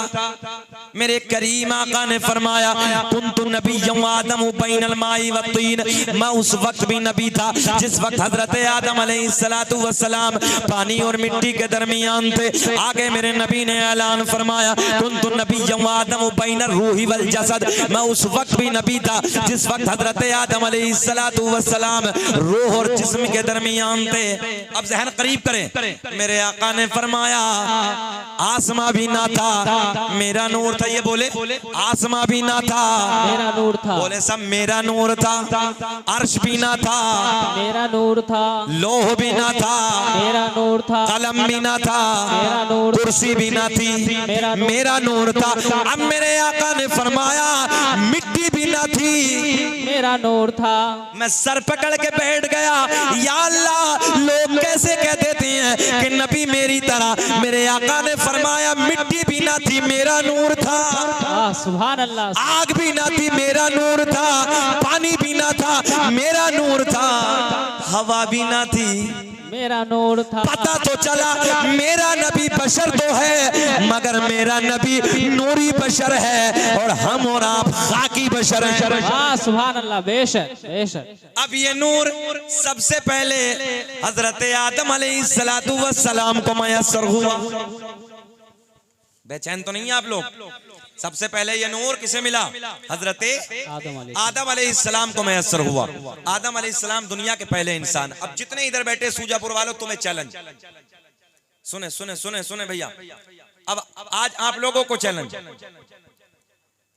मेरे करीम आका ने फरमाया, कुन्तु नबिय्यन आदम बैनल माई व तीन। मैं उस वक्त भी नबी था जिस वक्त हजरत आदम अलैहिस्सलातु वस्सलाम पानी और मिट्टी के दरमियान थे। आगे मेरे नबी ने ऐलान फरमाया, कुन्तु नबिय्यन आदम बैनर रूही वल जसद। मैं उस वक्त भी नबी था जिस वक्त हजरत आदम अलैहिस्सलातु वस्सलाम रूह और जिस्म के दरमियान थे। अब जहन करीब करें। मेरे आका ने फरमाया, आसमां भी ना था, मेरा नूर था। ये बोले, आसमां भी ना था, मेरा नूर था। बोले सब मेरा नूर था। अर्श भी ना था, मेरा नूर था। लोह भी ना था, मेरा नूर था। कलम भी ना था, मेरा नूर। कुर्सी भी ना थी, मेरा नूर था। अब मेरे आका ने फरमाया, मिट्टी भी ना थी, मेरा नूर था। मैं सर पकड़ के बैठ गया। या अल्लाह, लोग कैसे कह देते हैं कि नबी मेरी तरह। मेरे आका ने फरमाया, मिट्टी भी ना थी, मेरा नूर था। सुभान अल्लाह। आग भी ना थी, मेरा नूर था। पानी भी ना था, मेरा नूर था। हवा भी ना थी, मेरा नूर था। पता तो चला मेरा नबी बशर तो है, मगर मेरा नबी नूरी बशर है, और हम और आप खाकी बशर हैं। सुभान अल्लाह, बेशक बेशक। अब ये नूर सबसे पहले हजरत आदम अलैहिस्सलातु वस्सलाम को मयस्सर हुआ। बेचैन तो नहीं है आप लोग? सबसे पहले ये नूर किसे मिला? हजरत आदम अलैहिस्सलाम को मयस्सर हुआ। आदम अलैहिस्सलाम दुनिया के पहले इंसान। अब जितने इधर बैठे सूजापुर वालों, तुम्हें चैलेंज। सुने सुने सुने सुने भैया, अब आज आप लोगों को चैलेंज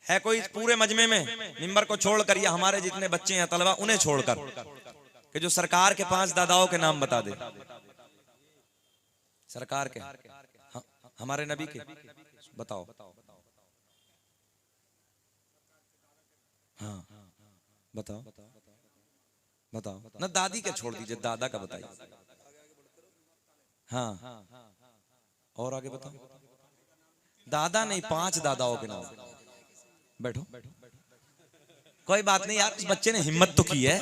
है। कोई पूरे मजमे में मिंबर को छोड़कर, या हमारे जितने बच्चे हैं तलबा, उन्हें छोड़कर, कि जो सरकार के 5 दादाओं के नाम बता दे। सरकार के, हमारे नबी के बताओ। हाँ, बताओ बताओ ना। दादी के छोड़ दीजिए, दादा का बताइए। हाँ, और आगे बताओ। दादा नहीं, 5 दादाओं के नाम। बैठो, कोई बात नहीं यार, उस बच्चे ने हिम्मत तो की है,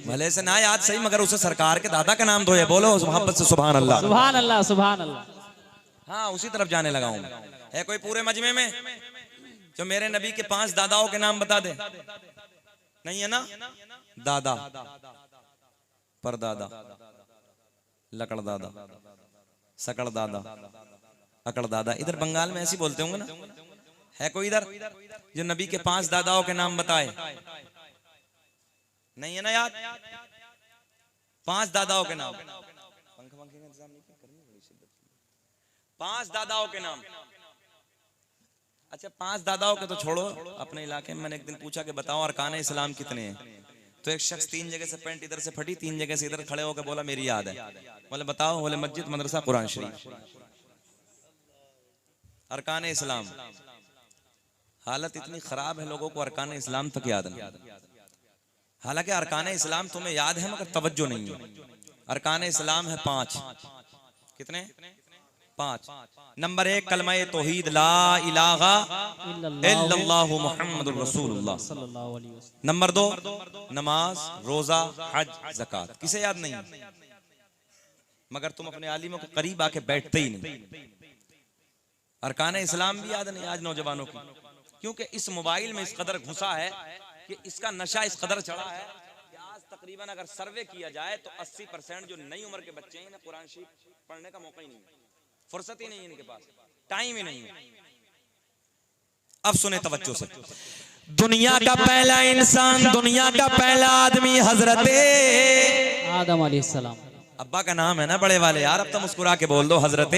भले से ना याद सही, मगर उसे सरकार के दादा का नाम तो है। बोलो मोहब्बत से सुभान अल्लाह, सुभान अल्लाह, सुभान अल्लाह। हाँ, उसी तरफ जाने लगा हूं। है कोई पूरे मजमे में जो मेरे नबी के 5 दादाओं के नाम बता दे? नहीं है ना? दादा, परदादा, लकड़ दादा, सकड़ दादा, अकड़ दादा। इधर बंगाल में ऐसे बोलते होंगे ना? है कोई इधर जो नबी के 5 दादाओं के नाम बताए? नहीं है ना याद? 5 दादाओं के नाम। 5 दादाओं के नाम। अच्छा, 5 दादाओं के तो छोड़ो, अपने इलाके में मैंने एक दिन पूछा कि बताओ अरकान इस्लाम कितने हैं? तो एक शख्स 3 जगह से पैंट इधर से फटी, 3 जगह से इधर खड़े होकर बोला मेरी याद है। बोले बताओ, बोले मस्जिद, मदरसा, कुरान शरीफ, अरकान इस्लाम। हालत इतनी खराब है लोगों को अरकान इस्लाम तक याद नहीं। हालांकि अरकान इस्लाम तुम्हें याद है मगर तवज्जो नहीं है। अरकान इस्लाम है 5। कितने? 5। नंबर 1 कलमा तौहीद, ला इलाहा इल्लल्लाहु मुहम्मदुर रसूलुल्लाह सल्लल्लाहु अलैहि वसल्लम। नंबर 2 नमाज, रोजा, हज, ज़कात। किसे याद नहीं? मगर तुम अपने आलिमों के करीब आके बैठते ही नहीं। अरकान इस्लाम भी याद नहीं आज नौजवानों को, क्योंकि इस मोबाइल में इस कदर घुसा है कि इसका नशा इस कदर चढ़ा है कि आज तकरीबन अगर सर्वे किया जाए तो 80% जो नई उम्र के बच्चे हैं इन्हें कुरान शरीफ पढ़ने का मौका ही नहीं, फुर्सत ही नहीं, इनके पास टाइम ही नहीं है। अब सुने तवज्जो से, दुनिया का पहला इंसान, दुनिया का पहला आदमी हजरत आदम अलैहिस्सलाम। अब्बा का नाम है ना बड़े वाले यार, अब तो मुस्कुरा के बोल दो, हजरत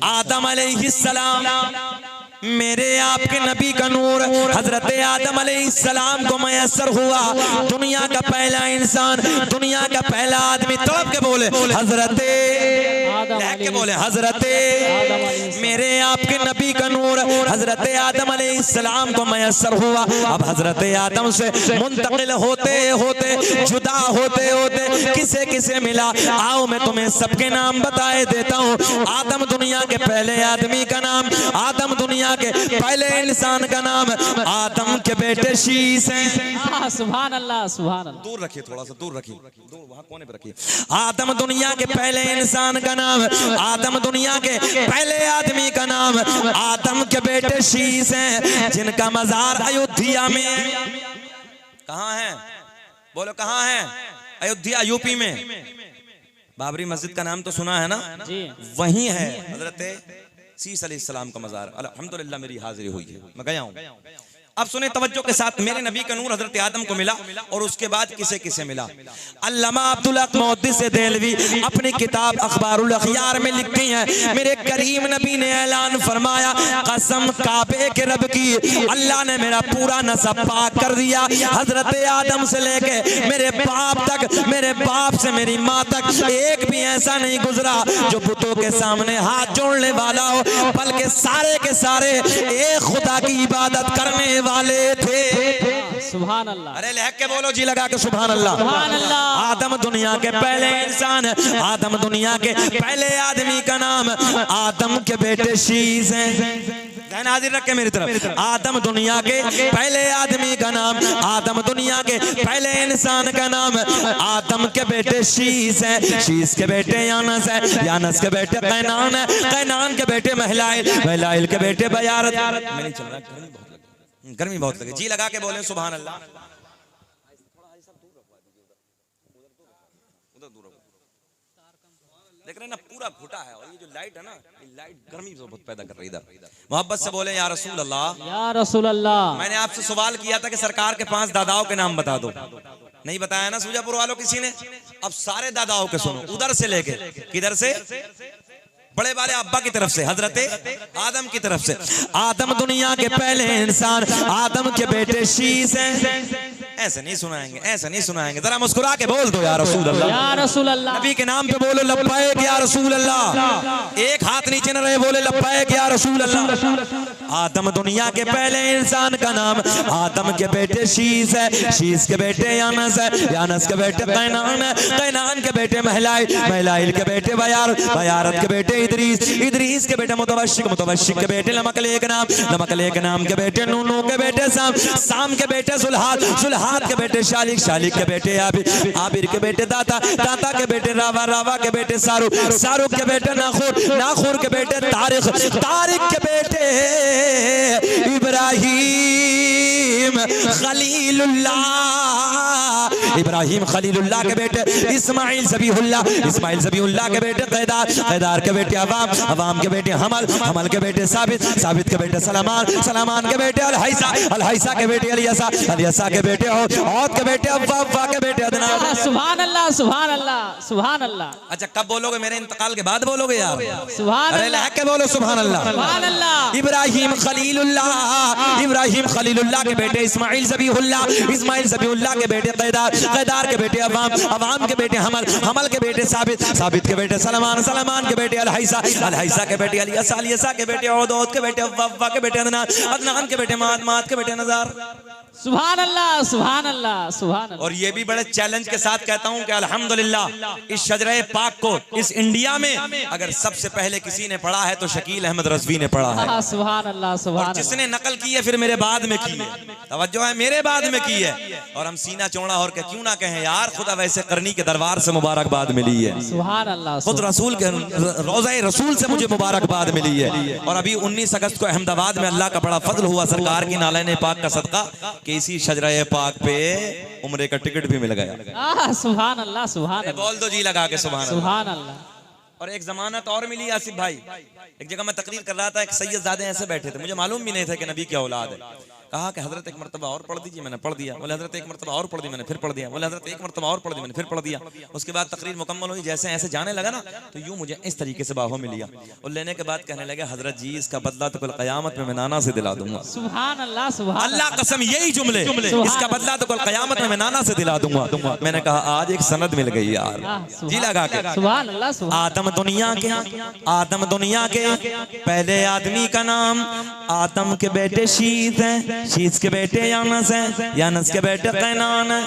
आदम अलैहिस्सलाम। मेरे आपके नबी का नूर हजरत आदम अलैहिस्सलाम को मैसर हुआ। दुनिया का पहला इंसान, दुनिया का पहला आदमी, तड़प के बोले हजरत, के बोले हजरत, मेरे आपके नबी का नूर हजरत आदम अलैहिस्सलाम को मैसर हुआ। अब हजरत आदम से मुंतकिल होते होते, जुदा होते होते किसे किसे मिला, आओ मैं तुम्हें सबके नाम बताए देता हूँ। आदम दुनिया के पहले आदमी का नाम, आदम दुनिया के पहले इंसान का नाम, आदम के बेटे शीश हैं। सुभान अल्लाह, सुभान अल्लाह। दूर रखिए, थोड़ा सा दूर रखिए, दूर वहां कोने पे रखिए। आदम दुनिया के पहले इंसान का नाम, आदम दुनिया के पहले आदमी का नाम, आदम के बेटे शीश हैं, जिनका मजार अयोध्या में। कहाँ है? बोलो कहाँ है? अयोध्या, यूपी में। बाबरी मस्जिद का नाम तो सुना है ना जी? वहीं है हजरत शीश अलैहिस्सलाम का मजार। अल्हम्दुलिल्लाह मेरी हाजिरी हुई है, मैं गया हूँ। अब सुने तवज्जो के साथ, मेरे नबी का नूर हजरत आदम को मिला और उसके बाद किसे किसे मिला। अल्लामा अब्दुल हक मुहद्दिस देहलवी अपनी किताब अखबारुल अखयार में लिखते हैं, मेरे करीम नबी ने ऐलान फरमाया, कसम काबे के रब की, अल्लाह ने मेरा पूरा नसब पाक कर दिया। हजरत आदम से लेके मेरे बाप तक, मेरे बाप से मेरी माँ तक, एक भी ऐसा नहीं गुजरा जो बुतों के सामने हाथ जोड़ने वाला हो, बल्कि सारे के सारे एक खुदा की इबादत करने वाले थे। सुभान अल्लाह। अरे लहक के बोलो जी लगा के सुभान अल्लाह। सुभान अल्लाह। आदम दुनिया के पहले इंसान, आदम दुनिया के पहले आदमी का नाम, आदम के बेटे शीश हैं। ध्यान हाजिर रखे मेरी तरफ। आदम दुनिया के पहले आदमी का नाम, आदम दुनिया के पहले इंसान का नाम, आदम के बेटे शीश हैं, शीश के बेटे यानस है, यानस के बेटे कैनान है, कैनान के बेटे महलाइल, महलाइल के बेटे बयारत। मैं नहीं चल रहा, गर्मी बहुत लगे, जी लगा के बोले सुभान अल्लाह। देख रहे ना पूरा घुटा है, और ये जो लाइट है ना, ये लाइट गर्मी बहुत पैदा कर रही है। इधर मोहब्बत से बोले या रसूल अल्लाह, या रसूल अल्लाह। मैंने आपसे सवाल किया था कि सरकार के 5 दादाओं के नाम बता दो, नहीं बताया ना सूजापुर वालों किसी ने। अब सारे दादाओं के सुनो, उधर से लेके किधर से, बड़े वाले अब्बा की तरफ से, हजरत आदम की तरफ से। आदम दुनिया के पहले इंसान, आदम के बेटे शीश हैं। ऐसे नहीं सुनाएंगे, ऐसे नहीं सुनाएंगे, जरा मुस्कुरा के बोल दो या रसूल अल्लाह, या रसूल अल्लाह। नबी के नाम पे बोलो लब्बैक या रसूल अल्लाह, एक हाथ नीचे न रहे, बोले लब्बैक या रसूल अल्लाह। आदम दुनिया के पहले इंसान का नाम, आदम के बेटे शीश है, शीश के बेटे यानस है, यानस के बेटे कैनान है, कैनान के बेटे महलाइल, महलाइल के बेटे बयारत, बयारत के बेटे इदरीस, इदरीस के बेटे मुतवश्शिक, मुतवश्शिक के बेटे लमकले के नाम, लमकले के नाम के बेटे नूनू के बेटे साम, साम के बेटे सुलहात, सुलहात के बेटे शालिक, शालिक के बेटे आबिर, आबिर के बेटे दाता, दाता के बेटे रावा, रावा के बेटे सारुक, सारुक के बेटे नाखुर, नाखुर के बेटे तारिक, तारिक के बेटे इब्राहिम खलीलुल्लाह। इब्राहिम खलीलुल्लाह के बेटे इस्माइल ज़बीहुल्लाह के बेटे क़ैदार के बेटे अवाम के बेटे हमल के बेटे साबित के बेटे सलामान के बेटे अल-हैसा के बेटे अलियसा के बेटे औद के बेटे अव्वा के बेटे अदनान। सुभान अल्लाह सुभान अल्लाह सुभान अल्लाह। अच्छा कब बोलोगे? मेरे इंतकाल के बाद बोलोगे यार? सुभान अरे अल्लाह लहक के बोलो सुभान अल्लाह। सुभान अल्लाह। इब्राहिम खलीलुल्लाह के बेटे इस्माइल ज़बीहुल्लाह के बेटे क़ैदार के बेटे अवाम के बेटे हमल के बेटे साबित के बेटे सलामान के बेटे अल-हैसा के बेटे अलियसा के बेटे औद के बेटे अव्वा के बेटे अदनान के बेटे माद के बेटे नज़ार। सुभान अल्लाह सुभान अल्लाह सुभान अल्लाह। और ये भी बड़े चैलेंज के साथ कहता हूं कि अल्हम्दुलिल्लाह इस शजरे पाक को इस इंडिया में अगर सबसे पहले किसी ने पढ़ा है तो शकील अहमद रज़वी ने पढ़ा है। सुभान अल्लाह सुभान। और जिसने नकल की है फिर मेरे बाद में की है, तवज्जो है, मेरे बाद में की है। और हम सीना चौड़ा और क्यों ना कहें यार, खुदा वैसे करनी के दरबार से मुबारकबाद मिली है। सुभान अल्लाह। खुद रसूल के रोज़े रसूल से मुझे मुबारकबाद मिली है। और अभी 19 अगस्त को अहमदाबाद में अल्लाह का बड़ा फजल हुआ सरकार की नालैन पाक का सदका कि इसी शजरे पाक पे उम्रे का टिकट भी मिल गया। सुभान अल्लाह सुभान अल्लाह। बोल दो जी लगा के सुभान अल्लाह। सुभान अल्लाह। और एक जमानत और मिली आसिफ भाई, एक जगह मैं तकरीर कर रहा था, एक सैयदजादे ऐसे बैठे थे, मुझे मालूम भी नहीं था कि नबी की औलाद है। कहा कि हजरत एक मरतबा और पढ़ दीजिए, मैंने पढ़ दिया। बोले हजरत एक मरतबा और पढ़ दी, मैंने फिर पढ़ दिया। बोले हजरत एक मरतबा और पढ़ दी, मैंने फिर पढ़ दिया। उसके बाद तकरीर मुकम्मल हुई, जैसे ऐसे जाने लगा ना तो यूं मुझे इस तरीके से बाहों में लिया और लेने के बाद कहने लगे हजरत जी इसका बदला तो कल क़यामत में मैं नाना से दिला दूंगा। सुभान अल्लाह सुभान अल्लाह कसम यही जुमले, इसका बदला तो कल क़यामत में मैं नाना से दिला दूंगा। मैंने कहा आज एक सनद मिल गई यार, जी लगा के। सुभान अल्लाह। आदम दुनिया के पहले आदमी का नाम आदम के बेटे शीत है, शीत के बेटे यानस है, यानस के बेटे कैनान है।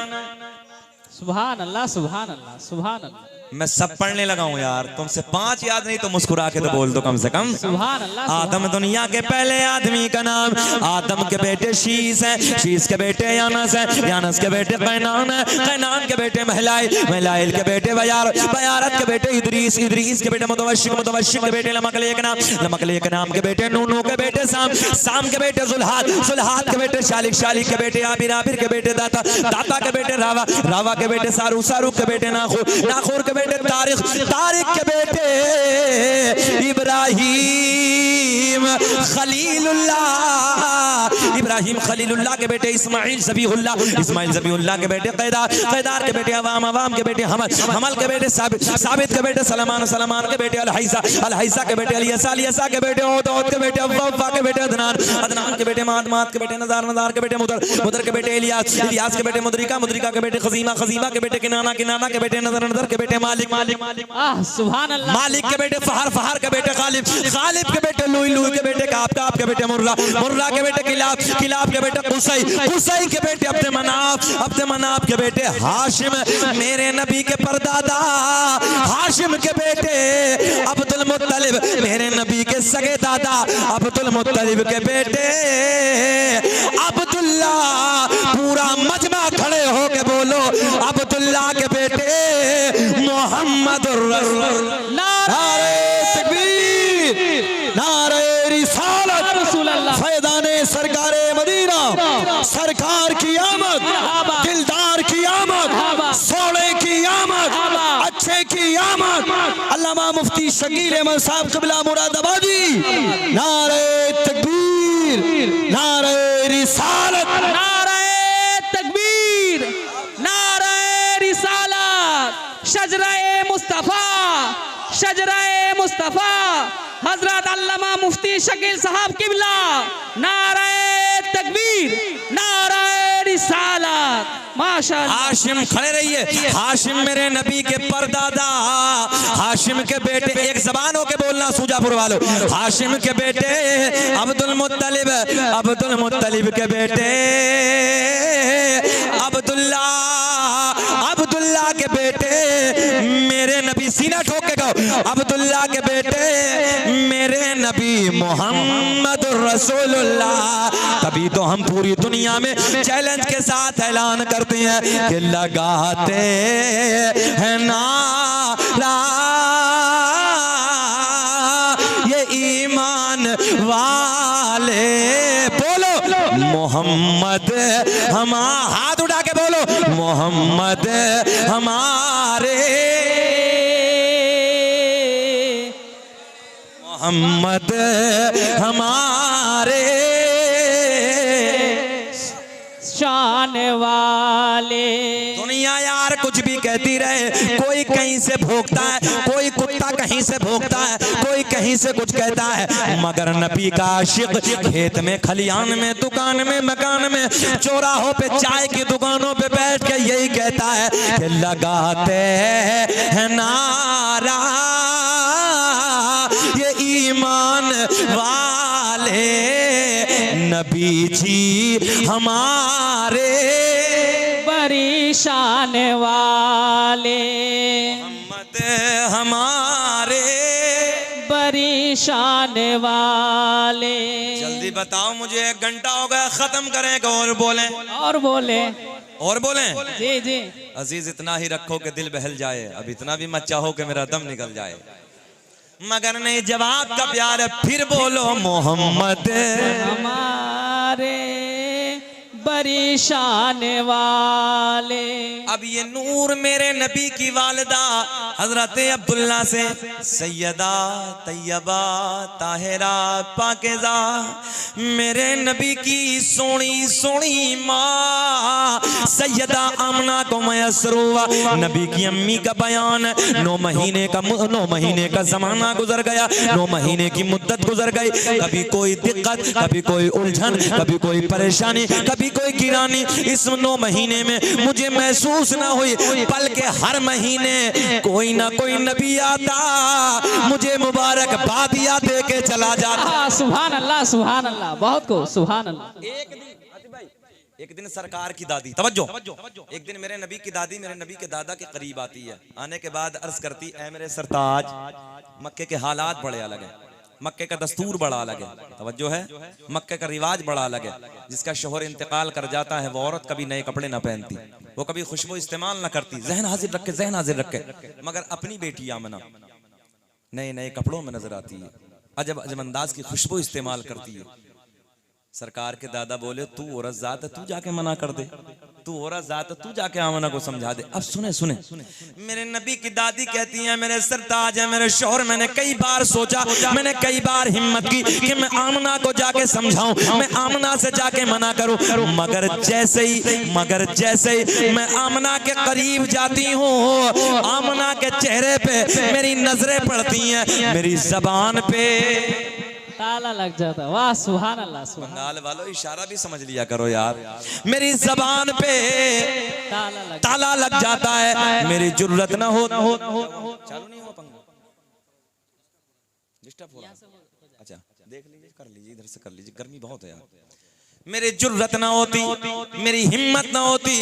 सुभान अल्लाह सुभान अल्लाह सुभान अल्लाह। मैं सब पढ़ने लगा हूँ यार, तुमसे 5 याद नहीं तो मुस्कुरा के तो बोल दो कम से कम। सुभान अल्लाह। आदम दुनिया के पहले आदमी का नाम आदम के बेटे शीस है, शीस के बेटे यानस है, यानस के बेटे कैनान है, कैनान के बेटे महलाइल, महलाइल के बेटे बयारत के बेटे इदरीस, इदरीस के बेटे मुतवश्शिक, मुतवश्शिक के बेटे लमकलेक नाम के बेटे नूनू के बेटे साम, साम के बेटे जुल्हाद, जुल्हाद के बेटे शालिक, शालिक के बेटे आबिर, आबिर के बेटे दाता, दाता के बेटे रावा, रावा के बेटे सारू, सारू के बेटे नाखूर, नाखूर के बेटे तारिक, तारिक के बेटे इब्राहिम खलीलुल्लाह, इब्राहिम खलीलुल्लाह के बेटे इस्माइल ज़बीहुल्लाह, इस्माइल ज़बीहुल्लाह के बेटे क़ैदार, क़ैदार के बेटे अवाम, अवाम के बेटे हमल, हमल के बेटे साबित, साबित के बेटे सलामान, सलामान के बेटे अल-हैसा, अल-हैसा के बेटे अलियसा, अलियसा के बेटे औद, औद के बेटे अव्वा, अव्वा के बेटे अदनान, अदनान के बेटे माद, माद के बेटे नज़ार, नज़ार के बेटे मुदर, मुदर के बेटे इलियास, इलियास के बेटे मुदरिका, मुदरिका के बेटे खज़ीमा, खज़ीमा के बेटे किनाना, किनाना के बेटे नज़र, नज़र के बेटे मालिक, मालिक, सुभान अल्लाह। मालिक के बेटे फहर, फहर के बेटे गालिब, गालिब के बेटे लुई, लुई के बेटे काब, काब के बेटे मुर्रा, मुर्रा के बेटे किलाब, किलाब के बेटे कुसै, कुसै के बेटे अब्द मनाफ, अब्द मनाफ के बेटे हाशिम, मेरे नबी के परदादा हाशिम के बेटे अब्दुल मुत्तलिब, मेरे नबी के सगे दादा अब्दुल मुत्तलिब के बेटे अब्दुल्ला। पूरा मजमा खड़े हो के बोलो अब्दुल्ला के बेटे मोहम्मद नारे तकबीर, नारे रिसालत, फैज़ाने सरकारे मदीना, सरकार की आमद, दिलदार की आमद, सोने की आमद, अच्छे की आमद। अल्लामा मुफ्ती शकील अहमद साहब क़िबला मुरादाबादी, नारे तकबीर, नारे रिसालत, नारे तकबीर, नारे रिसालत। शजराए मुस्तफा, शजराए मुस्तफा, हजरत अल्लामा मुफ्ती शकील साहब क़िबला, नारे तकबीर, नारे रिसालत। माशाअल्लाह। हाशिम खड़े रहिए, हाशिम मेरे नबी के परदादा, हाशिम के बेटे, एक जबान हो के बोलना सूजापुर वालों, हाशिम के बेटे अब्दुल मुत्तलिब, अब्दुल मुत्तलिब के बेटे अब्दुल्ला, अब्दुल्ला के बेटे मेरे नबी, सीना ठोक के कहो अब्दुल्ला के बेटे मेरे नबी मोहम्मद रसूलुल्लाह। तभी तो हम पूरी दुनिया में चैलेंज के साथ ऐलान करते हैं कि लगाते हैं नारा ये ईमान वाले, बोलो मोहम्मद, हम हाथ उठा के बोलो मोहम्मद हमारे, मोहम्मद हमारे शान वाले। दुनिया यार कुछ भी कहती रहे, कोई कहीं से भोगता है, कोई कुत्ता कहीं से भोगता है, कोई कहीं से कुछ कहता है, मगर नबी का आशिक खेत में, खलियान में, दुकान में, मकान में, चौराहों पे, चाय की दुकानों पे बैठ के यही कहता है कि लगाते हैं नारा ये ईमान वाले, नबी जी हमारे बड़ी शान वाले, मोहम्मद हमारे बड़ी शान वाले। जल्दी बताओ मुझे, 1 घंटा हो गया, खत्म करें और बोलें, और बोले, और बोलें। जी जी। अजीज इतना ही रखो कि दिल बहल जाए, अब इतना भी मत चाहो कि मेरा दम निकल जाए, मगर नहीं, जवाब का प्यार है, फिर बोलो मोहम्मद हमारे बड़ी शान वाले। अब ये नूर मेरे नबी की वालिदा हजरत अब्दुल्ला से सैयदा तैयबा ताहिरा पाकिज़ा, मेरे नबी की सोनी सोनी माँ सैयदा आमना को मयसर हुआ। नबी की अम्मी का बयान, 9 महीने का जमाना गुजर गया, 9 महीने की मुद्दत गुजर गई, कभी कोई दिक्कत, कभी कोई उलझन, कभी कोई परेशानी, कभी कोई गिरानी, इस 9 महीने में मुझे महसूस ना हुई, बल्कि हर महीने कोई ना कोई नबी आता, मुझे मुबारकबादियां दे के चला जाता। सुभान अल्लाह, सुभान अल्लाह, बहुत को सुभान अल्लाह। एक दिन सरकार की दादी, तवज्जो, एक दिन मेरे नबी की दादी मेरे नबी के दादा के करीब आती है, आने के बाद अर्ज करती, ऐ मेरे सरताज, मक्के के हालात बड़े अलग हैं, मक्के का दस्तूर बड़ा अलग है, तवज्जो है, मक्के का रिवाज बड़ा अलग है, जिसका शोहर इंतकाल कर जाता है वो औरत कभी नए कपड़े ना पहनती, वो कभी खुशबू इस्तेमाल ना करती, जहन हाजिर रखे, जहन हाजिर रखे, मगर अपनी बेटी आमना नए नए कपड़ों में नजर आती है, अजब अजब अंदाज की खुशबू इस्तेमाल करती है। सरकार के दादा बोले, तू औरत जात है, तू जाके मना कर दे, तू औरत जात है, तू जाके आमना को समझा दे। अब सुने सुने, मेरे नबी की दादी कहती है, मेरे सरताज है, मेरे शौहर, मैंने कई बार सोचा, मैंने कई बार हिम्मत की कि मैं आमना को जाके समझाऊं, मैं आमना से जाके मना करूं, मगर जैसे ही मैं आमना के करीब जाती हूँ, आमना के चेहरे पे मेरी नजरें पड़ती हैं, मेरी जबान पे ताला लग जाता। वाह सुभान अल्लाह, सुभान। बंगाल वालों इशारा भी समझ लिया करो यार, मेरी जबान पे ताला लग जाता है, मेरी जुर्रत ना हो, चालू नहीं हुआ पंखा, डिस्टर्ब हो रहा, अच्छा देख लीजिए, कर लीजिए, इधर से कर लीजिए, गर्मी बहुत है यार। मेरी जुर्रत ना होती, मेरी हिम्मत ना होती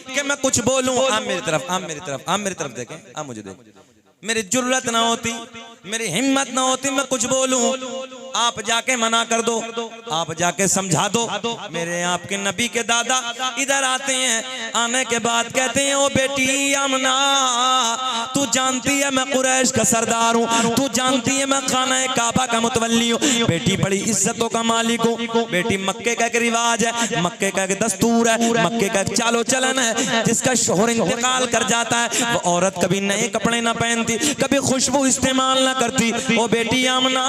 कि मैं कुछ बोलूं, आप मेरी तरफ, आप मेरी तरफ, आप मेरी तरफ देखें, आप मुझे देखें, मेरी जुर्रत ना होती, मेरी हिम्मत ना होती मैं कुछ बोलूं, आप जाके मना कर दो, आप जाके समझा दो। मेरे आपके नबी के दादा इधर आते हैं, आने के बाद कहते हैं, ओ बेटी आमना, तू जानती है मैं कुरैश का सरदार हूँ, तू जानती है मैं खाना काबा का मुतवल्ली हूँ, बेटी बड़ी इज्जतों का मालिक हूँ, बेटी मक्के का एक रिवाज है, मक्के का एक दस्तूर है, मक्के का एक चालो चलन है, जिसका शोहर इंतकाल कर जाता है, वो औरत कभी नए कपड़े ना पहनती, कभी खुशबू इस्तेमाल ना करती। ओ बेटी आमना,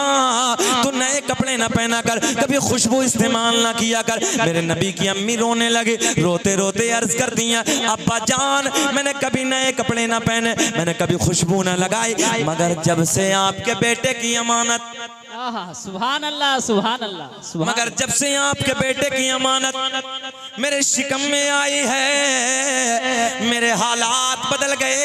तू नए कपड़े ना पहना कर, कभी खुशबू इस्तेमाल ना किया कर। मेरे नबी की अम्मी रोने लगे, रोते रोते अर्ज करती हैं, अब्बा जान, मैंने कभी नए कपड़े ना पहने, मैंने कभी खुशबू ना लगाई, मगर जब से आपके बेटे की अमानत, सुभान अल्लाह, सुभान अल्लाह, मगर जब से आपके बेटे की अमानत मेरे शिकम में आई है, मेरे हालात बदल गए,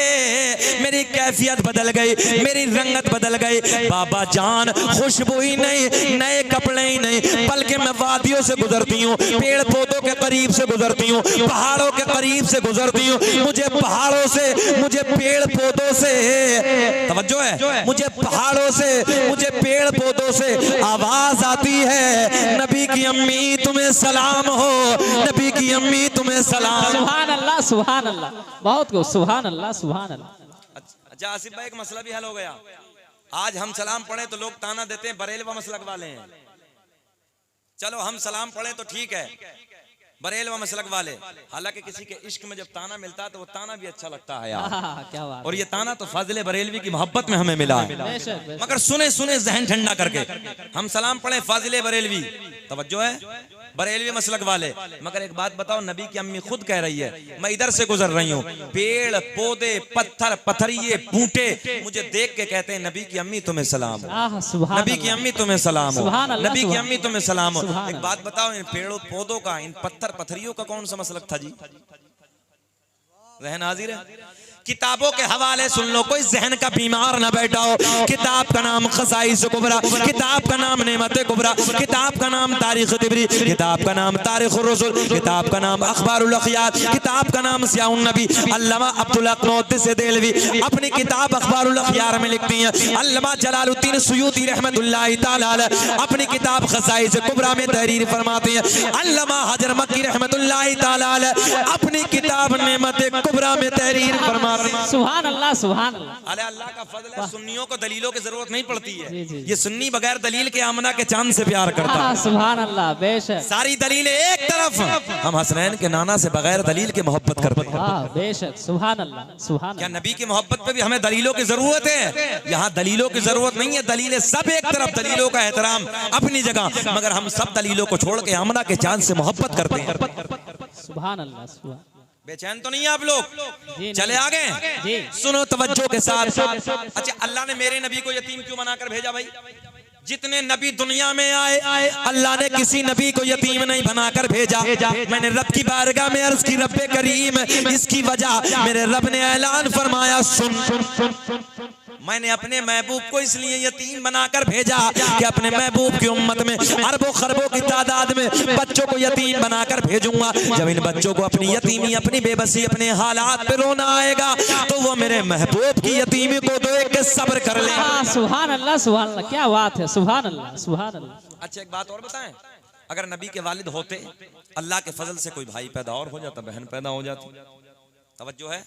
मेरी कैफियत बदल गई, मेरी रंगत बदल गई। बाबा जान, खुशबू ही नहीं, नए कपड़े ही नहीं, बल्कि मैं वादियों से गुजरती हूँ, पेड़ पौधों के करीब से गुजरती हूँ, पहाड़ों के करीब से गुजरती हूँ, मुझे पहाड़ों से, मुझे पेड़ पौधों से, तवज्जो है, मुझे पहाड़ों से, मुझे पेड़ पौधों से आवाज आती है, नबी की अम्मी तुम्हें सलाम हो, नबी की अम्मी तुम्हें सलाम। सुभान अल्लाह, सुभान अल्लाह, बहुत को सुभान अल्लाह, सुभान अल्लाह। अच्छा आसिफ भाई, एक मसला भी हल हो गया, आज हम सलाम पढ़े तो लोग ताना देते हैं बरेलवा मसलक वाले हैं, चलो हम सलाम पढ़े तो ठीक है, बरेलवा मसलक वाले। हालांकि किसी के इश्क में जब ताना मिलता है तो वो ताना भी अच्छा लगता है यार। क्या बात। और ये ताना तो फाजिल बरेलवी की मोहब्बत में हमें मिला है। बेशक बेशक। मगर सुने सुने जहन ठंडा करके हम सलाम पढ़े फाजिल बरेलवी, तवज्जो है, बरेलवी मसलक वाले। मगर एक बात बताओ, नबी की अम्मी खुद कह रही है, मैं इधर से गुजर रही हूँ, पेड़ पौधे पत्थर पत्थरिये बूटे मुझे देख के कहते हैं नबी की अम्मी तुम्हें सलाम हो, सुभान नबी की अम्मी तुम्हें सलाम हो, सुभान अल्लाह, नबी की सुभान अम्मी तुम्हें सलाम हो। सुभान एक बात बताओ, इन पेड़ों पौधों का, इन पत्थर पत्थरियों का कौन सा मसलक था जी? जहन हाजिर है। किताबों के हवाले सुन लो, कोई जहन का बीमार ना बैठा हो। किताब का नाम खसाइस कुबरा, किताब का नाम नेमत कुबरा, किताब का नाम तारीख तिबरी, किताब का नाम तारीख रसूल, किताब का नाम अखबारुल अखियार, किताब का नाम सियाउन नबी। अल्लामा अब्दुल हक मुहद्दिस देहलवी अपनी किताब अखबारुल अखियार में लिखती हैं। अल्लामा जलालुद्दीन सुयूती रहमतुल्लाहि तआला अलैह अपनी किताब खसाइस कुबरा में तहरीर फरमाते हैं। अल्लामा हजर मक्की रहमतुल्लाहि तआला अलैह अपनी किताब नेमत कुबरा में तहरीर फरमाते। सुभान अल्लाह, सुभान अल्लाह। अल्लाह का फजल है, सुन्नियों को दलीलों की जरूरत नहीं पड़ती है। जी, जी। ये सुन्नी बगैर दलील के आमना के चांद से प्यार करता है। सुभान अल्लाह, बेशक। सारी दलीलें एक तरफ, हम हसनैन के नाना से बगैर दलील के मोहब्बत करते हैं। बेशक, सुभान अल्लाह, सुभान। क्या नबी की मोहब्बत पे भी हमें दलीलों की जरूरत है? यहाँ दलीलों की जरूरत नहीं है, दलीलें सब एक तरफ, दलीलों का एहतराम अपनी जगह, मगर हम सब दलीलों को छोड़ के आमना के चांद से मोहब्बत करते हैं। सुभान अल्लाह, सुभान। बेचैन तो नहीं है आप लोग? चले आगे जी। सुनो तवज्जो के साथ। अच्छा, अल्लाह ने मेरे नबी को यतीम क्यों बनाकर भेजा भाई? जितने नबी दुनिया में आए अल्लाह ने किसी नबी को यतीम नहीं बनाकर भेजा। मैंने रब की बारगाह में अर्ज की, रब्बे करीम इसकी वजह मेरे रब ने ऐलान फरमाया, सुन मैंने अपने महबूब को इसलिए यतीम बनाकर भेजा कि अपने महबूब की उम्मत में अरबों खरबों की तादाद में बच्चों को यतीम बनाकर भेजूंगा। जब इन बच्चों को अपनी यतीमी, अपनी बेबसी, अपने हालात पे रोना आएगा तो वो मेरे महबूब की यतीमी को देख के सब्र कर ले। सुभान अल्लाह, सुभान अल्लाह, क्या बात है, सुभान अल्लाह, सुभान अल्लाह। अच्छा, एक बात और बताएं, अगर नबी के वालिद होते, अल्लाह के फजल से कोई भाई पैदा और हो जाता, बहन पैदा हो जाती, तवज्जो है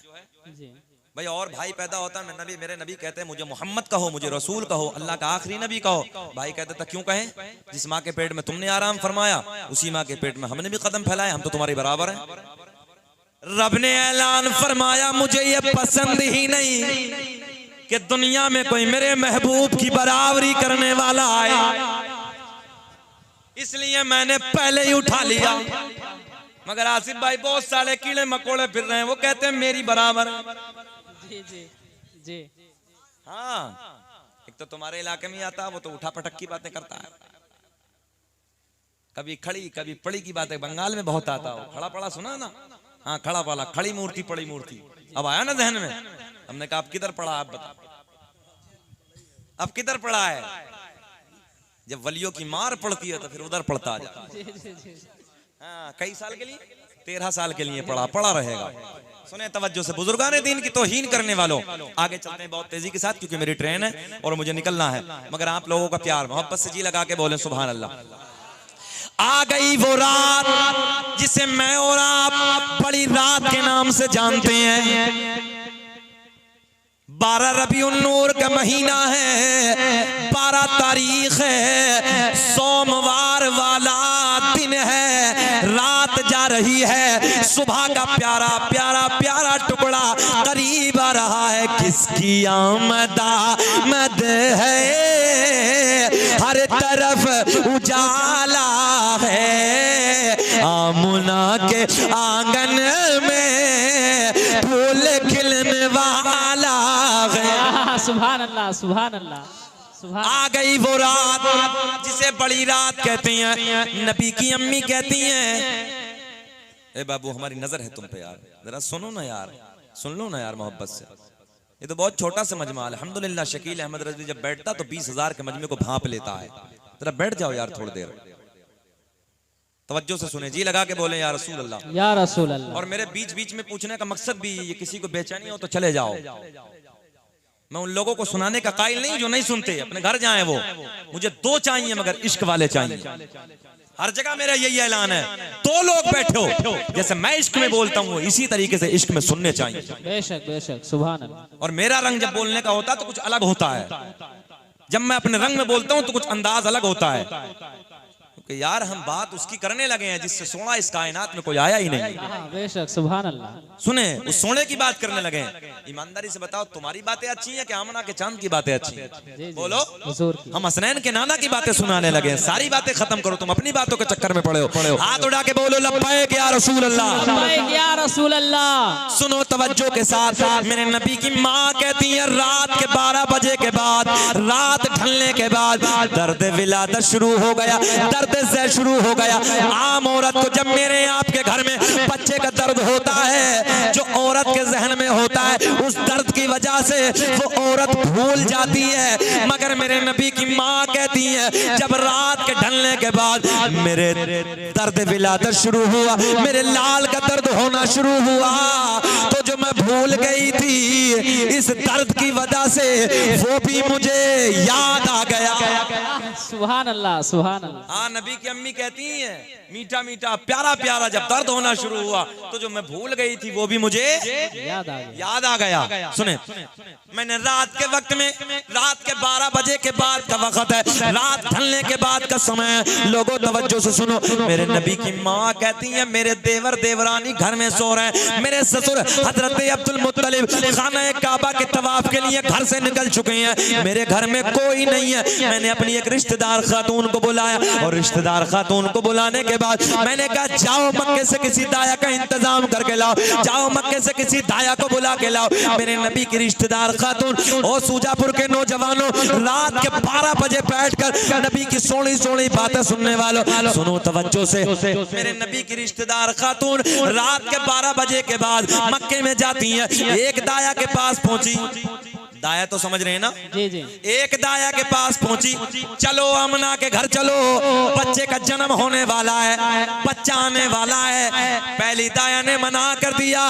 जी भाई, और भाई पैदा होता, मैं नबी, मेरे नबी कहते हैं मुझे मोहम्मद कहो, मुझे रसूल कहो, अल्लाह का आखिरी नबी कहो। भाई कहते था क्यों कहें? जिस माँ के पेट में तुमने आराम फरमाया उसी माँ के पेट में हमने भी कदम फैलाए, हम तो तुम्हारे बराबर हैं। रब ने ऐलान फरमाया, मुझे ये पसंद ही नहीं कि दुनिया में कोई मेरे महबूब की बराबरी करने वाला आए, इसलिए मैंने पहले ही उठा लिया। मगर आसिफ भाई बहुत सारे कीड़े मकोड़े फिर रहे हैं, वो कहते हैं मेरी बराबर है। जी जी जी। हाँ, एक तो तुम्हारे इलाके में आता, वो तो उठा पटक की बातें करता है, कभी खड़ी कभी पड़ी की बातें बंगाल में बहुत आता हो। खड़ा पड़ा सुना ना? हाँ, खड़ा पड़ा, खड़ी मूर्ति पड़ी मूर्ति, अब आया ना जहन में। हमने कहा अब किधर पड़ा, आप बता, अब किधर पड़ा है? जब वलियों की मार पड़ती है तो फिर उधर पड़ता जा। हाँ, कई साल के लिए, 13 साल के लिए पड़ा रहेगा। सुने तवज्जो से, बुजुर्गाने दीन की तौहीन करने वालों, आगे चलते हैं बहुत तेजी के साथ क्योंकि मेरी ट्रेन है और मुझे निकलना है। मगर आप लोगों का प्यार मोहब्बत से जी लगा के बोले सुभान अल्लाह। आ गई वो रात जिसे मैं और आप बड़ी रात के नाम से जानते हैं। 12 रबीउन नूर का महीना है, 12 तारीख है, सोमवार वाला दिन है, रात जा रही है, सुबह का प्यारा प्यारा प्यारा टुकड़ा करीब आ रहा है। किसकी आमद है, हर तरफ उजाला है, आमुना के आंगन में फूल खिलने वाला है। सुभान अल्लाह, सुभान अल्लाह, सुभान। आ गई वो रात जिसे बड़ी रात कहते हैं, नबी की अम्मी कहती हैं, ए बाबू हमारी नजर है तुम पे यार, जरा सुनो ना यार, सुन लो ना यार मोहब्बत से। ये तो बहुत छोटा सा मजमा, अल्हम्दुलिल्लाह शकील अहमद रज़वी जब बैठता तो 20,000 के मजमे को भांप लेता है। जरा बैठ जाओ यार थोड़ी देर, तवज्जो से सुने, जी लगा के बोले या रसूल अल्लाह, या रसूल अल्लाह। और मेरे बीच बीच में पूछने का मकसद भी ये, किसी को बेचैनी हो तो चले जाओ। मैं उन लोगों को सुनाने का कायल नहीं जो नहीं सुनते, अपने घर जाएं वो। मुझे 2 चाहिए मगर इश्क वाले चाहिए। हर जगह मेरा यही ऐलान है, 2 लोग बैठो, जैसे मैं इश्क में बोलता हूँ इसी तरीके से इश्क में सुनने चाहिए। बेशक बेशक, सुभान अल्लाह। और मेरा रंग जब बोलने का होता है तो कुछ अलग होता है, जब मैं अपने रंग में बोलता हूँ तो कुछ अंदाज अलग होता है। कि यार हम बात उसकी करने लगे हैं जिससे सोना इस कायनात में कोई आया ही नहीं। हाँ, बेशक, सुभान अल्लाह। सुने, उस सोने की बात करने लगे हैं। ईमानदारी से बताओ, तुम्हारी बातें अच्छी हैं कि आमना के चांद की बातें अच्छी हैं? जी, बोलो। हुजूर की। हम हसनैन के नाना की बातें सुनाने लगे हैं। सारी बातें खत्म करो, तुम अपनी बातों के चक्कर में पड़े हो। हाथ उठा के बोलो लब्बैक या रसूल अल्लाह। लब्बैक या रसूल अल्लाह। सुनो तवज्जो के साथ, मेरे नबी की माँ कहती है रात के 12 बजे के बाद, रात ढलने के बाद दर्द विलादत शुरू हो गया, दर्द से शुरू हो गया। आम औरत को जब मेरे आपके घर में बच्चे का दर्द होता है, जो औरत के जहन में होता है, उस दर्द की वजह से वो औरत भूल जाती है। मगर मेरे नबी की माँ कहती है जब रात के ढलने के बाद मेरे दर्द विलादत शुरू हुआ, मेरे लाल का दर्द होना शुरू हुआ, तो जो मैं भूल गई थी इस दर्द की वजह से वो भी मुझे याद आ गया। सुभान अल्लाह, सुभान अल्लाह। हाँ, नबी की अम्मी कहती है मीठा मीठा प्यारा प्यारा जब दर्द होना शुरू हुआ तो जो मैं भूल गई थी वो भी मुझे याद आ गया। सुने, मैंने रात के वक्त में, रात के 12 बजे के बाद का वक्त है, रात ढलने के बाद का समय। लोगों तवज्जो से सुनो, मेरे नबी की माँ कहती है मेरे देवर देवरानी घर में सो रहे हैं। मेरे ससुर हजरत अब्दुल मुत्तलिब खाना काबा के तवाफ के लिए घर से निकल चुके हैं। मेरे घर में कोई नहीं है। मैंने अपनी एक रिश्तेदार खातून को बुलाया और रिश्तेदार खातून को बुलाने के बाद मैंने कहा जाओ मक्के से किसी दाया का इंतजाम करके लाओ, जाओ मक्के से किसी दाया को बुला के लाओ। मेरे नबी की रिश्तेदार खातून और सूजापुर के नौजवानों रात के 12 बजे बैठकर नबी की सोनी सोनी बातें सुनने वालों, सुनो तवज्जो से, मेरे नबी की रिश्तेदार खातून रात के 12 बजे के बाद मक्के में जाती है। एक दाया के पास पहुंची, दाया तो समझ रहे हैं ना? जी जी। एक दाया के पास पहुंची, चलो आमना के घर चलो, बच्चे का जन्म होने वाला है, बच्चा आने वाला है। पहली दाया ने मना कर दिया,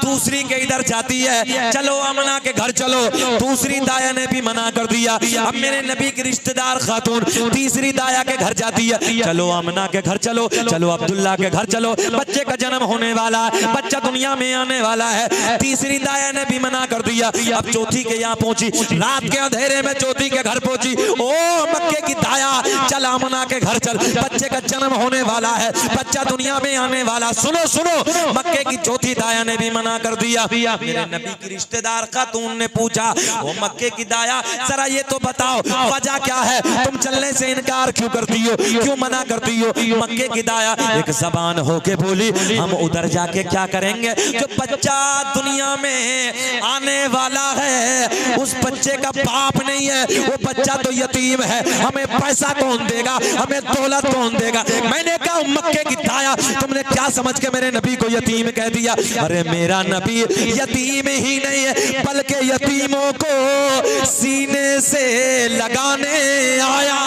दूसरी के इधर जाती है, चलो आमना के घर चलो, दूसरी दाया ने भी मना कर दिया। अब मेरे नबी की रिश्तेदार खातून तीसरी दाया के घर जाती है, चलो आमना के घर चलो, चलो अब्दुल्ला के घर चलो, बच्चे का जन्म होने वाला है, बच्चा दुनिया में आने वाला है। तीसरी दाया ने भी मना कर दिया। अब चौथी के पहुंची, रात के अंधेरे में चौथी के घर पहुंची। ओ मक्के की दाया, चल आमना के घर चल, बच्चे का जन्म होने वाला है, बच्चा दुनिया में आने वाला। सुनो सुनो, मक्के की चौथी दाया ने भी मना कर दिया। मेरे नबी की रिश्तेदार खातून ने पूछा, ओ मक्के की दाया जरा ये तो बताओ वजह क्या है, तुम चलने से इनकार क्यों करती हो, क्यों मना करती हो? मक्के की दाया एक जबान होके बोली, हम उधर जाके क्या करेंगे, जो बच्चा दुनिया में आने वाला है उस बच्चे का बाप नहीं है, वो बच्चा तो यतीम है, हमें पैसा कौन देगा, हमें दौलत कौन देगा? मैंने कहा मक्के की दाया तुमने क्या समझ के मेरे नबी को यतीम कह दिया? अरे मेरा नबी यतीम ही नहीं है बल्कि यतीमों को सीने से लगाने आया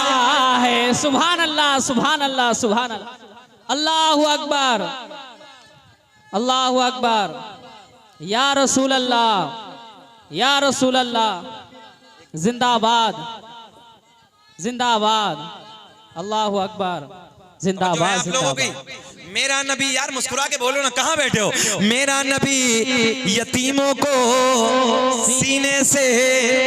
है। सुभान अल्लाह, सुभान अल्लाह, सुभान अल्लाह। अल्लाहु अकबर, अल्लाहु अकबर। या रसूल अल्लाह, या रसूल अल्लाह। जिंदाबाद, जिंदाबाद। अल्लाहु अकबर, जिंदाबाद, जिंदाबाद। मेरा नबी, यार मुस्कुरा के बोलो ना, कहाँ बैठे हो? मेरा नबी यतीमों को सीने से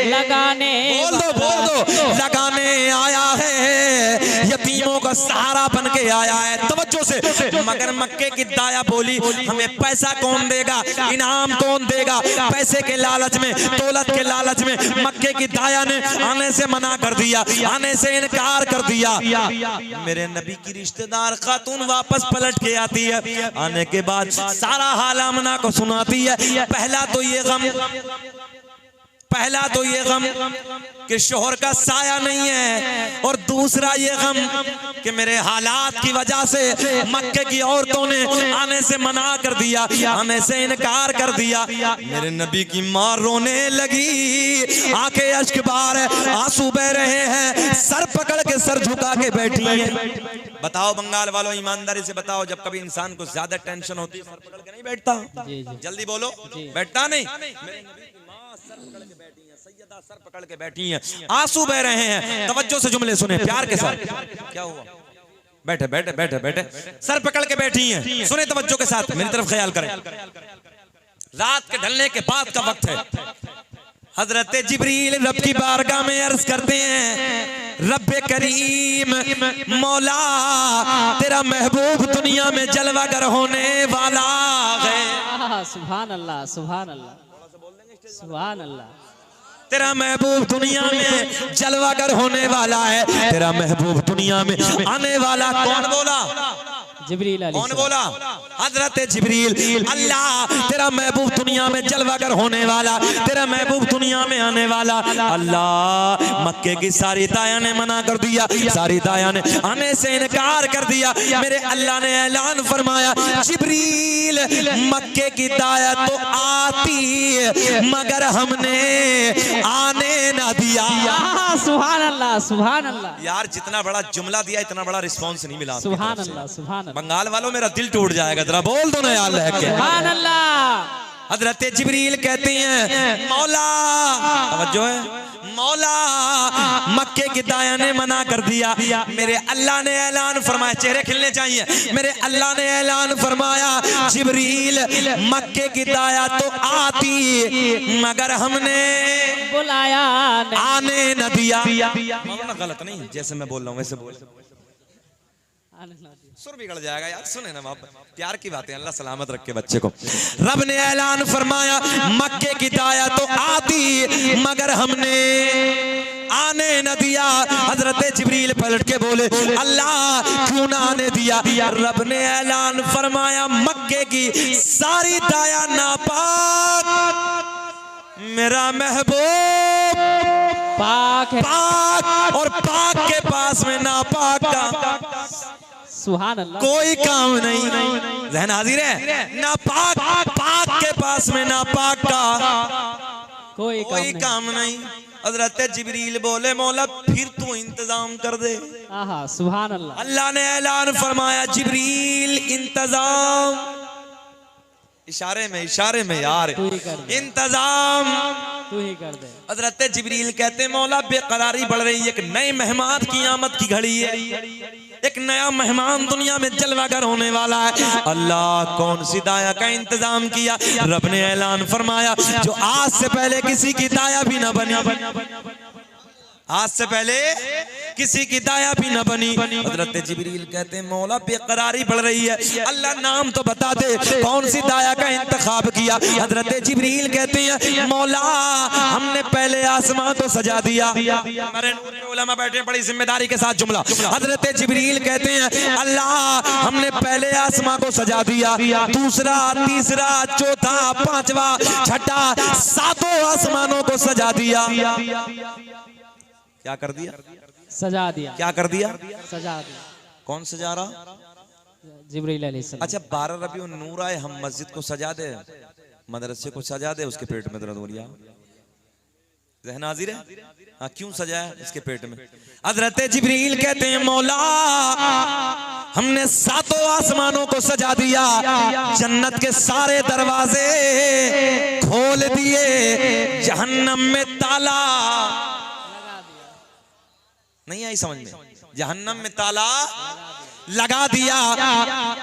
लगाने, बोल दो, लगाने आया है, यतीमों का सहारा बन के आया है। तवज्जो से, मगर मक्के की दाया बोली हमें पैसा कौन देगा, इनाम कौन देगा? पैसे के लालच में, दौलत के लालच में मक्के की दाया ने आने से मना कर दिया, आने से इनकार कर दिया। मेरे नबी की रिश्तेदार खातून वापस पलट के आती है, आने के बाद सारा हाल आमना को सुनाती है। पहला तो ये गम कि शोहर का साया नहीं है, और दूसरा ये गम कि मेरे हालात की वजह से मक्के की औरतों ने आने से मना कर दिया, आने से इनकार कर दिया। मेरे नबी की माँ रोने लगी, आंखें अश्क बार है, आंसू बह रहे हैं, सर पकड़ के सर झुका के बैठी है। बताओ बंगाल वालों, ईमानदारी से बताओ, जब कभी इंसान को ज्यादा टेंशन होती है सर पकड़ के नहीं बैठता? जल्दी बोलो, बैठता नहीं? मेरे नबी की माँ सर पकड़ के बैठी है, सैयदा सर पकड़ के बैठी है, आंसू बह रहे हैं। तवज्जो से जुमले सुने प्यार के साथ। क्या हुआ? बैठे बैठे बैठे बैठे, सर पकड़ के बैठी हैं, सुने तवज्जो के साथ, मेरी तरफ ख्याल करें। रात के ढलने के बाद का वक्त है। हजरत जिब्रील रब की बारगाह में अर्ज करते हैं, रब्बे करीम मौला तेरा महबूब दुनिया में जलवागर होने वाला है। सुभान अल्लाह, सुभान अल्लाह, सुभान अल्लाह। तेरा महबूब दुनिया में जलवागर होने वाला है। तेरा महबूब दुनिया में आने वाला कौन बोला? जिब्रील अलैहि कौन बोला? हजरत जिब्रील। अल्लाह तेरा महबूब दुनिया में जलवागर होने वाला, तेरा महबूब दुनिया में आने वाला। अल्लाह मक्के की सारी दाया ने मना कर दिया, सारी दाया ने आने से इनकार कर दिया। मेरे अल्लाह ने ऐलान फरमाया जिब्रील मक्के की दाया तो आती मगर हमने आने ना दिया। सुभान अल्लाह, सुभान अल्लाह। यार जितना बड़ा जुमला दिया इतना बड़ा रिस्पॉन्स नहीं मिला। सुभान अल्लाह, सुभान अल्लाह। बंगाल वालों मेरा दिल टूट जाएगा, जरा बोल दो ना यार लहके। सुभान अल्लाह। हजरत जिब्रील कहते हैं मौला, तवज्जो है, मौला मक्के की दाया ने मना कर दिया। मेरे अल्लाह ने ऐलान फरमाया, चेहरे खिलने चाहिए। मेरे अल्लाह ने ऐलान फरमाया जिब्रील मक्के की दाया तो आती मगर हमने बुलाया आने न दिया। गलत नहीं, जैसे मैं बोल रहा हूँ वैसे बोल, सुर बिगड़ जाएगा यार। सुने ना बाप, प्यार की बातें, अल्लाह सलामत रखे बच्चे को। रब ने ऐलान फरमाया मक्के की दाया तो आती मगर हमने आने न दिया। हजरत जिब्रील पलट के बोले अल्लाह क्यों ना आने दिया? रब ने ऐलान फरमाया मक्के की सारी दाया नापाक, मेरा महबूब पाक है। पाक, और पाक के पास में नापाक का सुभान अल्लाह। कोई काम नहीं। ज़हन हाजिर है? नापाक पाक के पास में नापाक का कोई काम नहीं। हजरत जिब्रील बोले मौला फिर तू इंतजाम कर दे। सुभान अल्लाह। अल्लाह ने ऐलान फरमाया जिब्रील इंतजाम, इशारे में यार इंतजाम तू ही कर दे। हजरत जिब्रील कहते मौला बेकरारी बढ़ रही है, एक नए मेहमान की आमद की घड़ी है, एक नया मेहमान दुनिया में जलवागर होने वाला है। अल्लाह कौन सी दाया का इंतजाम किया? रब ने ऐलान फरमाया जो आज से पहले किसी की दाया भी न बनी, आज से पहले किसी की दाया भी न बनी। हजरत जिब्रील कहते मौला बेकरारी बढ़ रही है, अल्लाह नाम तो बता दे कौन सी दाया का इंतखाब किया? हजरत जिब्रील कहते हैं मौला हमने पहले आसमां को सजा दिया। हमारे उलमा बैठे बड़ी जिम्मेदारी के साथ जुमला। हजरत जिब्रील कहते हैं अल्लाह हमने पहले आसमां को सजा दिया, दूसरा, तीसरा, चौथा, पांचवा, छठा, सातों आसमानों को सजा दिया। क्या कर दिया? सजा दिया। क्या कर दिया? सजा दिया। कौन सजा रहा? जिब्रील अलैहिस्सलाम। अच्छा 12 रबीउन नूर आए, हम मस्जिद को सजा दे, मदरसे को सजा दे, उसके पेट में दर्द हो गया। ज़हन हाजिर है? हाँ क्यों सजाया? इसके पेट में। हजरत जिब्रील कहते हैं मौला हमने सातों आसमानों को सजा दिया, जन्नत के सारे दरवाजे खोल दिए, जहन्नम में ताला नहीं आई समझ में, जहन्नम में ताला लगा दिया।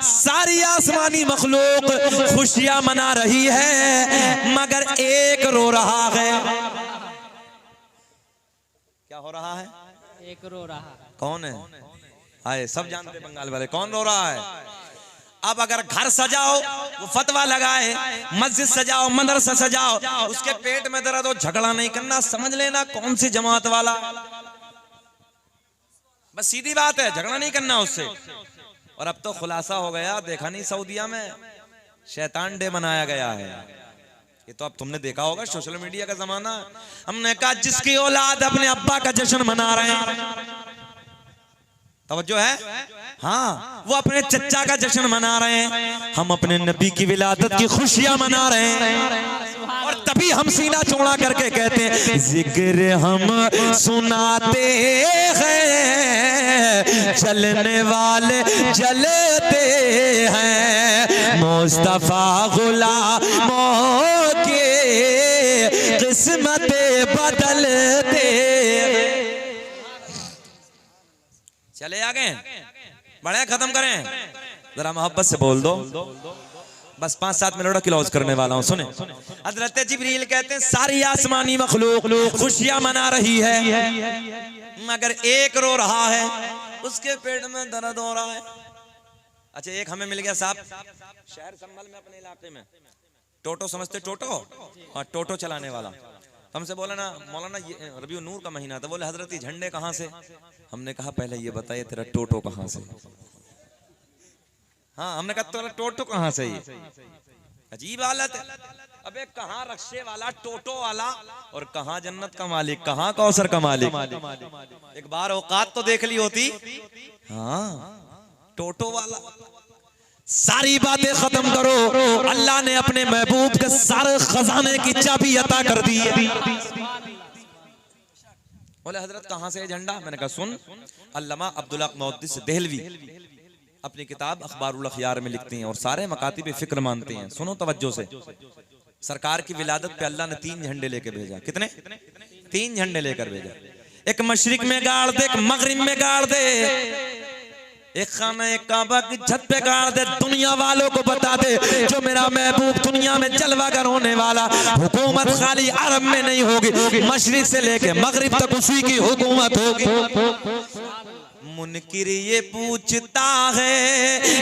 सारी आसमानी मखलूक खुशियां मना रही है मगर एक रो रहा है। क्या हो रहा है? एक रो रहा है। कौन है? हाय सब जानते बंगाल वाले, कौन रो रहा है? अब अगर घर सजाओ वो फतवा लगाए, मस्जिद सजाओ, मदरसा सजाओ, उसके पेट में दर्द हो, झगड़ा नहीं करना, समझ लेना कौन सी जमात वाला, बस सीधी बात है, झगड़ा नहीं करना उससे। और अब तो खुलासा हो गया, देखा नहीं सऊदिया में शैतान डे मनाया गया है, ये तो अब तुमने देखा होगा, सोशल मीडिया का जमाना। हमने कहा जिसकी औलाद अपने अब्बा का जश्न मना रहे हैं, तवज्जो है? हाँ वो अपने चचा का जश्न मना रहे हैं, हम अपने नबी की विलादत की खुशियां मना रहे हैं। और तभी हम सीना चौड़ा करके कहते हैं जिक्र हम सुनाते हैं, चलने वाले जलते हैं, मुस्तफा गुलामों के किस्मतें बदलते। चले आगे बढ़े, खत्म करें, जरा मोहब्बत से बोल दो, बस 5-7 मिनट क्लोज करने वाला हूँ, सुने। हजरत जिब्रील कहते हैं सारी आसमानी मखलूक खुशियां मना रही है, मगर एक रो रहा है, उसके पेट में दर्द हो रहा है। अच्छा, एक हमें मिल गया साहब शहर संभल में अपने इलाके में, टोटो समझते, टोटो, हाँ टोटो चलाने वाला। हमसे बोला ना मौलाना ये रबीउ नूर का महीना था, बोले हजरत ये झंडे कहाँ से? हमने कहा पहले ये बताइए तेरा टोटो कहाँ से? हाँ, हमने कहा तेरा टोटो कहाँ से? ये अजीब हालत है। अबे कहाँ रक्शे वाला, टोटो वाला, और कहाँ जन्नत का मालिक, कहाँ कौसर का मालिक। एक बार औकात तो देख ली होती। हाँ, टोटो वाला। सारी बातें खत्म करो, अल्लाह ने अपने महबूब के सारे खजाने की चाबी अता कर दी है। बोले हजरत कहाँ से झंडा? मैंने कहा सुन, अल्लामा अब्दुल हक मुहद्दिस देहलवी अपनी किताब अखबारुल अखयार में लिखते हैं और सारे मकातिब फिक्र मानते हैं। सुनो तवज्जो से, सरकार की विलादत पे अल्लाह ने 3 झंडे लेके भेजा। कितने? 3 झंडे लेकर भेजा। एक मशरिक में गाड़ दे, एक मगरिब में गाड़ दे, एक खाना एक काबा की छत पे गाड़ दे। दुनिया वालों को बता दे जो मेरा महबूब दुनिया में जलवागर होने वाला, हुकूमत खाली अरब में नहीं होगी, मशरिक से लेके मगरिब तक उसी की हुकूमत होगी। मुनकिर ये पूछता है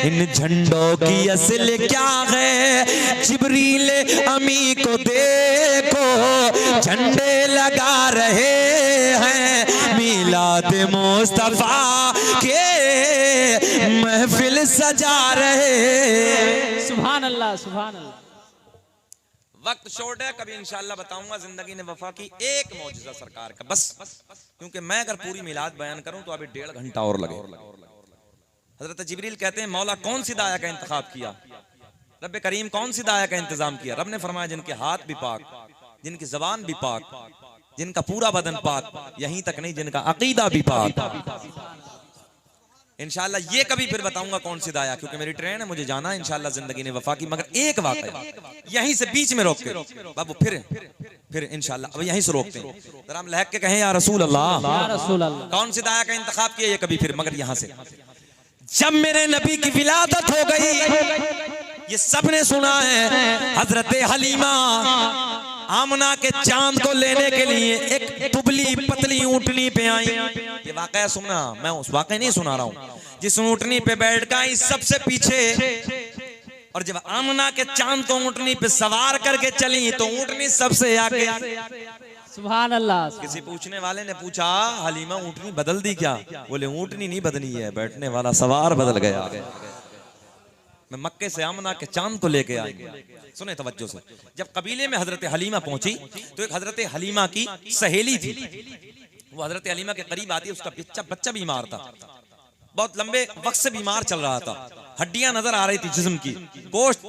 इन झंडों की असल क्या है? जिब्रील अमी को देखो झंडे लगा रहे हैं, मिलाद मुस्तफा के महफिल सजा रहे। सुभान अल्लाह, सुभान अल्लाह। वक्त शॉर्ट है, कभी इंशाल्लाह बताऊंगा जिंदगी ने वफा की एक मौजूदा सरकार का, बस क्योंकि मैं अगर पूरी मिलाद बयान करूं तो अभी 1.5 घंटा और लगे। हजरत जिब्रील कहते हैं मौला कौन सी दाया का इंतखाब किया? रब करीम कौन सी दाया का इंतजाम किया? रब ने फरमाया जिनके हाथ भी पाक, जिनकी जबान भी पाक, जिनका पूरा बदन पाक, यहीं तक नहीं जिनका अकीदा भी पाक। इंशाल्लाह ये कभी फिर बताऊंगा कौन सी दाया, क्योंकि मेरी ट्रेन है, मुझे जाना है इंशाल्लाह जिंदगी ने वफा की। मगर एक वाक़या यहीं से बीच में रोकते बाबू, फिर इंशाल्लाह अब यहीं से रोकते हैं। जरा हम लहक के कहें या रसूल अल्लाह, या रसूल अल्लाह। कौन सी दाया का इंतखाब किया ये कभी फिर, मगर यहां से जब मेरे नबी की विलादत हो गई, ये सबने सुना है, हजरत हलीमा आमना के चांद को लेने के लिए एक दुबली पतली ऊंटनी पे आई। ये वाकया सुनना, मैं उस वाकया नहीं सुना रहा हूँ। जिस ऊंटनी पे बैठ कर आई सबसे पीछे, और जब आमना के चांद को ऊंटनी पे सवार करके चली तो ऊंटनी सबसे आगे। सुभान अल्लाह। किसी पूछने वाले ने पूछा हलीमा ऊंटनी बदल दी क्या? बोले ऊंटनी नहीं बदली है, बैठने वाला सवार बदल गया। मैं मक्के से आमना के चांद को लेके आई। सुने तवज्जो से, जब कबीले में हजरत हलीमा पहुंची तो एक हजरत हलीमा की सहेली थी, वो हजरत हलीमा के करीब आती, उसका बच्चा बीमार था, बहुत लंबे वक्त से बीमार चल रहा था, हड्डियां नजर आ रही थी जिस्म की, गोश्त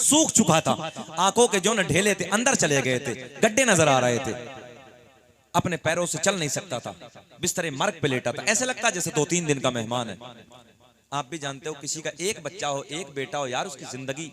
सूख चुका था, आंखों के जो न ढेले थे अंदर चले गए थे, गड्ढे नजर आ रहे थे, अपने पैरों से चल नहीं सकता था, बिस्तरे मर्ग पे लेटा था, ऐसे लगता जैसे 2-3 दिन का मेहमान है। आप भी जानते हो किसी का एक बच्चा हो, एक बेटा हो, यार उसकी जिंदगी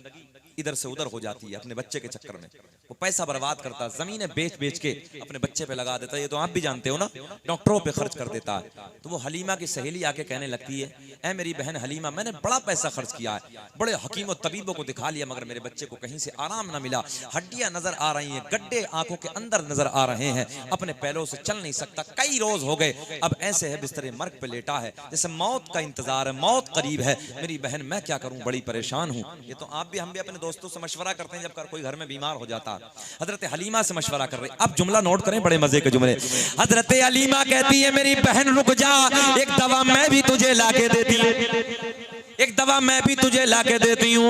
इधर से उधर हो जाती है अपने बच्चे के चक्कर में। वो पैसा बर्बाद करता है, जमीनें बेच बेच के अपने बच्चे पे लगा देता है, ये तो आप भी जानते हो ना, डॉक्टरों पे खर्च कर देता है। तो वो हलीमा की सहेली आके कहने लगती है, ऐ मेरी बहन हलीमा, मैंने बड़ा पैसा खर्च किया है, बड़े हकीम और तबीबों को दिखा लिया, मगर मेरे बच्चे को कहीं से आराम ना मिला, हड्डियां नजर आ रही हैं, गड्ढे आंखों के अंदर नजर आ रहे हैं, अपने पैरों से चल नहीं सकता, कई रोज हो गए, अब ऐसे है बिस्तरे मर्ग पे लेटा है, जैसे मौत का इंतजार है, मौत करीब है। मेरी बहन मैं क्या करूं, बड़ी परेशान हूं। ये तो आप भी, हम भी अपने दोस्तों से मशवरा करते हैं जब कोई घर में बीमार हो जाता है। हजरत हलीमा से मशवरा कर रहे, अब जुमला नोट करें, बड़े मजे के जुमले। हजरत हलीमा कहती है मेरी बहन रुक जा, एक दवा मैं भी तुझे लाके देती हूं, एक दवा मैं भी तुझे लाके देती हूं।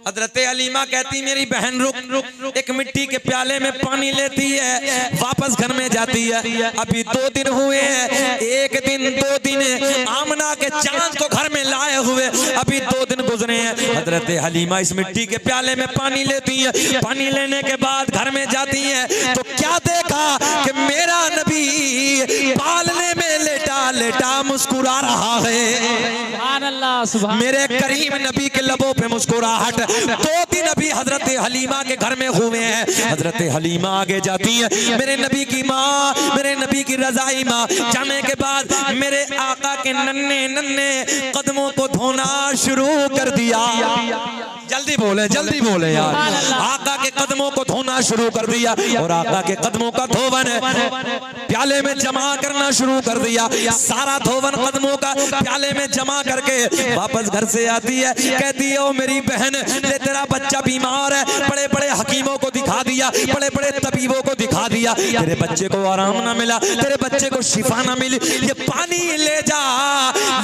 हजरत हलीमा कहती मेरी बहन रुक, एक मिट्टी के प्याले में पानी लेती है, वापस घर में जाती है। अभी 2 दिन हुए हैं, 1 दिन 2 दिन आमना के चांद को घर में लाए हुए अभी 2 दिन गुजरे हैं। हजरत हलीमा इस मिट्टी के प्याले में पानी लेती है, पानी लेने के बाद घर में जाती है तो क्या देखा कि मेरा नबी पालने में लेटा लेटा मुस्कुरा रहा है। सुभान अल्लाह, सुभान। मेरे करीम नबी के लबों पे मुस्कुराहट। 2 दिन अभी हजरत हलीमा के घर में हुए हैं। हजरत हलीमा आगे जाती है, मेरे नबी की माँ, मेरे नबी की रजाई माँ, जाने के बाद मेरे आका के नन्हे नन्हे कदमों को धोना शुरू कर दिया। जल्दी बोले यार। आका के कदमों को धोना शुरू कर दिया और आका के कदमों का धोवन प्याले में जमा करना शुरू कर दिया। सारा धोवन कदमों का प्याले में जमा करके वापस घर से आती है, कहती है ओ मेरी बहन, ले तेरा बच्चा बीमार है, बड़े बड़े हकीमों को दिखा दिया, बड़े बड़े तबीबों को दिखा दिया, तेरे बच्चे को आराम ना मिला, तेरे बच्चे को शिफा ना मिली, ये पानी ले जा,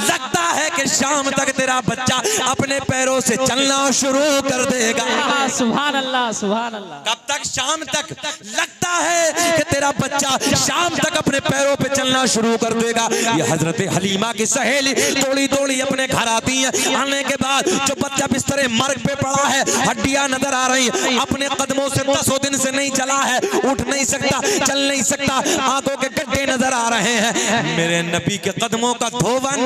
लगता है कि शाम तक तेरा बच्चा अपने पैरों से चलना शुरू कर देगा। सुभान अल्लाह, सुभान अल्लाह। कब तक? शाम तक। लगता है कि तेरा बच्चा शाम तक अपने पैरों पे चलना शुरू कर देगा। ये हजरत हलीमा की सहेली दौड़ी दौड़ी अपने घर आती है। आने के बाद जो बच्चा बिस्तरे मर्ग पे पड़ा है, हड्डियां नजर आ रही, अपने कदमों से 10 दिन से नहीं चला है, उठ नहीं सकता, चल नहीं सकता, आंखों के गड्ढे नजर आ रहे हैं। मेरे नबी के कदमों का धोवन,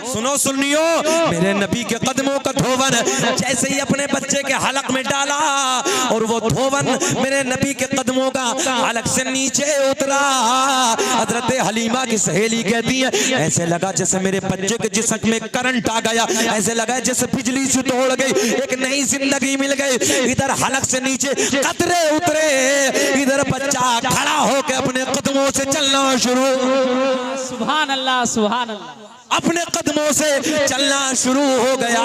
सुनो सुनियो, मेरे नबी के कदमों का धोवन जैसे ही अपने बच्चे के हलक में डाला और वो धोवन मेरे नबी के कदमों का हलक से नीचे उतरा, हजरत हलीमा की सहेली कहती है ऐसे लगा जैसे मेरे बच्चे के जिस्म में करंट आ गया, ऐसे लगा जैसे बिजली से तोड़ गई, एक नई जिंदगी मिल गई। इधर हलक से नीचे कतरे उतरे, इधर बच्चा खड़ा होकर अपने कदमों से चलना शुरू। सुभान अल्लाह, सुभान अल्लाह। अपने कदमों से चलना शुरू हो गया।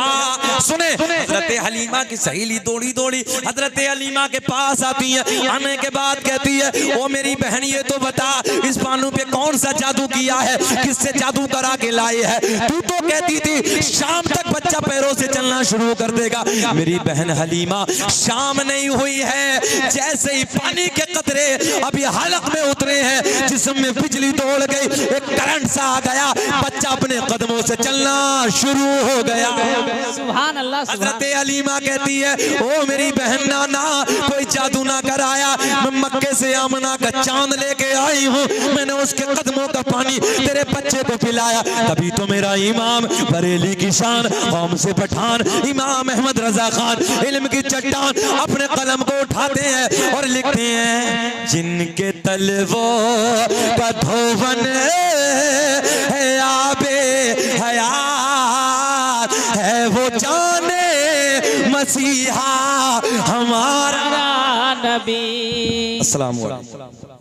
सुने, हजरत हलीमा की सहेली दौड़ी दौड़ी हजरत हलीमा के पास आती है। आने के बाद कहती है ओ मेरी बहन, ये तो बता इस बानू पे कौन सा जादू किया है, किससे जादू करा के लाए है? तू तो कहती थी शाम तक बच्चा पैरों से चलना शुरू कर देगा। मेरी बहन हलीमा, शाम नहीं हुई है, जैसे ही पानी के कतरे अभी हलक में उतरे हैं, जिस्म में बिजली दौड़ गई, एक करंट सा आ गया, बच्चा अपने कदमों से चलना शुरू हो गया। सुभान अल्लाह। हजरत हलीमा कहती है ओ मेरी बहन, ना कोई जादू ना कराया, मैं मक्के से आमना का चांद लेके आई हूँ, मैंने उसके कदमों का पानी तेरे बच्चे को पिलाया। तभी तो मेरा इमाम, बरेली की शान, कौम से पठान, इमाम अहमद रजा खान, इल्म की चट्टान, अपने कलम को उठाते हैं और लिखते हैं जिनके तलवों का धोवन है आबे हयात है, वो जाने मसीहा हमारा नबी। अस्सलाम वालेकुम।